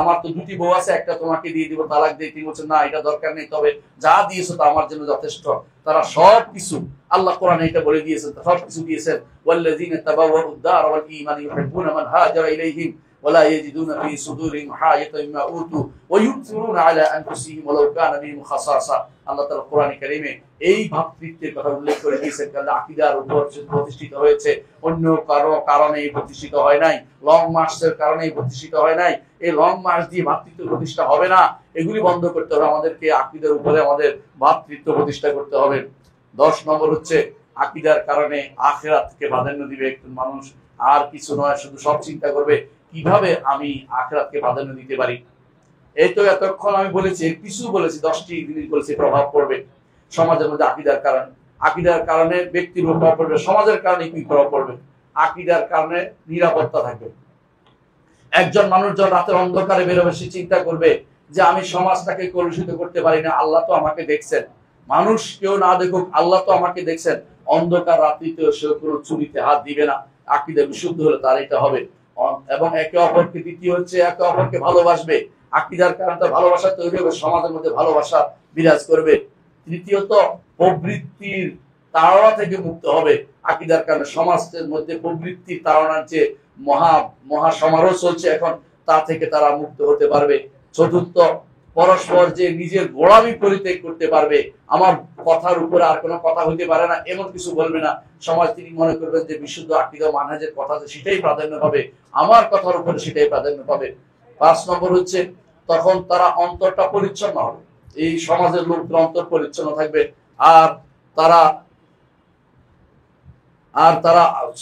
আমার তো দুটি বউ আছে, একটা তোমাকে দিয়ে দিব, তালাক দিয়ে। তিনি বলছেন না, এটা দরকার নেই, তবে যা দিয়েছো তা আমার জন্য যথেষ্ট। তারা সবকিছু, আল্লাহ কোরআনে এটা বলে দিয়েছেন, সবকিছু দিয়েছেন। ওয়াল্লাযীনা তাবাওয়াউদ দার ওয়াল ঈমান ইউহিব্বুনা মান হাজারা ইলাইহিম ওয়ালা ইয়াজিদুনা ফি সুদুরিহিম হায়াতাম মিম্মা উতু ওয়া ইউথিরুনা আলা আনফুসিহিম ওয়ালাউ কানা বিহিম খাসাসা। আল্লাহ তাআলা কোরআনে কারীমে এই ভ্রাতৃত্বের কথা উল্লেখ করে দিয়েছেন, কারণ আকীদার উপর প্রতিষ্ঠিত হয়েছে, অন্য কারো কারণে প্রতিষ্ঠিত হয় নাই, লং মার্চের কারণে প্রতিষ্ঠিত হয় নাই। এই লং মার্চ দিয়ে ভ্রাতৃত্ব প্রতিষ্ঠা হবে না, এগুলি বন্ধ করতে হবে। আমাদেরকে আকীদার উপরে আমাদের ভ্রাতৃত্ব প্রতিষ্ঠা করতে হবে। 10 নম্বর হচ্ছে আকীদার কারণে আখিরাতকে প্রাধান্য দিবে একজন মানুষ, আর কিছু নয়, শুধু সব চিন্তা করবে কিভাবে আমি আখিরাতকে প্রাধান্য দিতে পারি। এই তো এতক্ষণ আমি বলেছি, কিছু বলেছি, 10টি জিনিস বলেছি প্রভাব পড়বে সমাজের মধ্যে আকীদার কারণে। আকীদার কারণে ব্যক্তির উপর প্রভাব পড়বে, সমাজের কারণে কি প্রভাব পড়বে? আকীদার কারণে নিরাপত্তা থাকবে। একজন মানুষ যখন রাতের অন্ধকারে বেরোবে, সে চিন্তা করবে যে আমি সমাজটাকে কলুষিত করতে পারি না, আল্লাহ তো আমাকে দেখছেন। মানুষ কেউ না দেখুক, আল্লাহ তো আমাকে দেখছেন। অন্ধকার রাত্রিতেও সে কোনো চুরিতে হাত দিবে না। আকীদা বিশুদ্ধ হলে তার এটা হবে। এবং একে অপরকে, দ্বিতীয় হচ্ছে একে অপরকে ভালোবাসবে। আকীদার কারণে তার ভালোবাসা তৈরি হবে, সমাজের মধ্যে ভালোবাসা বিরাজ করবে। তৃতীয়ত, প্রবৃত্তির তাড়না থেকে মুক্ত হবে। আকীদার কারণে সমাজের মধ্যে প্রবৃত্তির তাড়নার যে মহা সমারোহ চলছে এখন, তা থেকে তারা মুক্ত হতে পারবে। চতুর্থ, পরস্পর যে নিজের গোলামি পরিত্যাগ করতে পারবে। আমার কথার উপরে আর কোনো কথা হইতে পারে না, এমন কিছু বলবে না। সমাজ তিনি মনে করবেন যে বিশুদ্ধ আকীদা মানহাজের কথা, সেটাই প্রাধান্য পাবে, আমার কথার উপরে সেটাই প্রাধান্য পাবে। 5 নম্বর হচ্ছে, তখন তারা অন্তরটা পরিচ্ছন্ন হবে। এই সমাজের লোকদের অন্তর পরিচ্ছন্ন থাকবে। আর তারা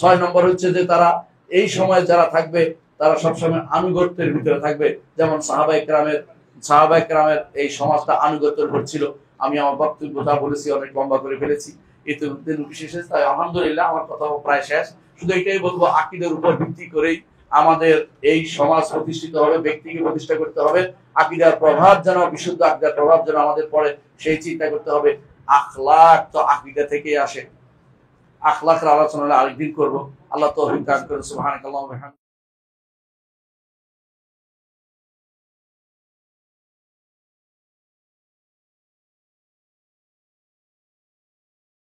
6 নম্বর হচ্ছে যে তারা এই সময় যারা থাকবে, তারা সবসময় আনুগত্যের ভিতরে থাকবে। যেমন সাহাবায়ে কেরামের এই সমাজটা আনুগত্যের উপর ছিল। আমি আমার বক্তব্যটা বলেছি, অনেক লম্বা করে ফেলেছি, ইতিমধ্যে বিশেষ, তাই আলহামদুলিল্লাহ আমার কথা প্রায় শেষ। শুধু এটাই বলবো, আকীদার উপর ভিত্তি করেই আমাদের এই সমাজ প্রতিষ্ঠিত হবে, ব্যক্তিকে প্রতিষ্ঠা করতে হবে। আকীদার প্রভাব যেন, বিশুদ্ধ আকীদার প্রভাব যেন আমাদের পড়ে, সেই চিন্তা করতে হবে। আখলাক তো আকীদা থেকেই আসে। আখলাকের আলোচনা আরেকদিন করবো। আল্লাহ তৌফিক দান করুন। সুবহানাকাল্লাহু ওয়া বিহামদিহি।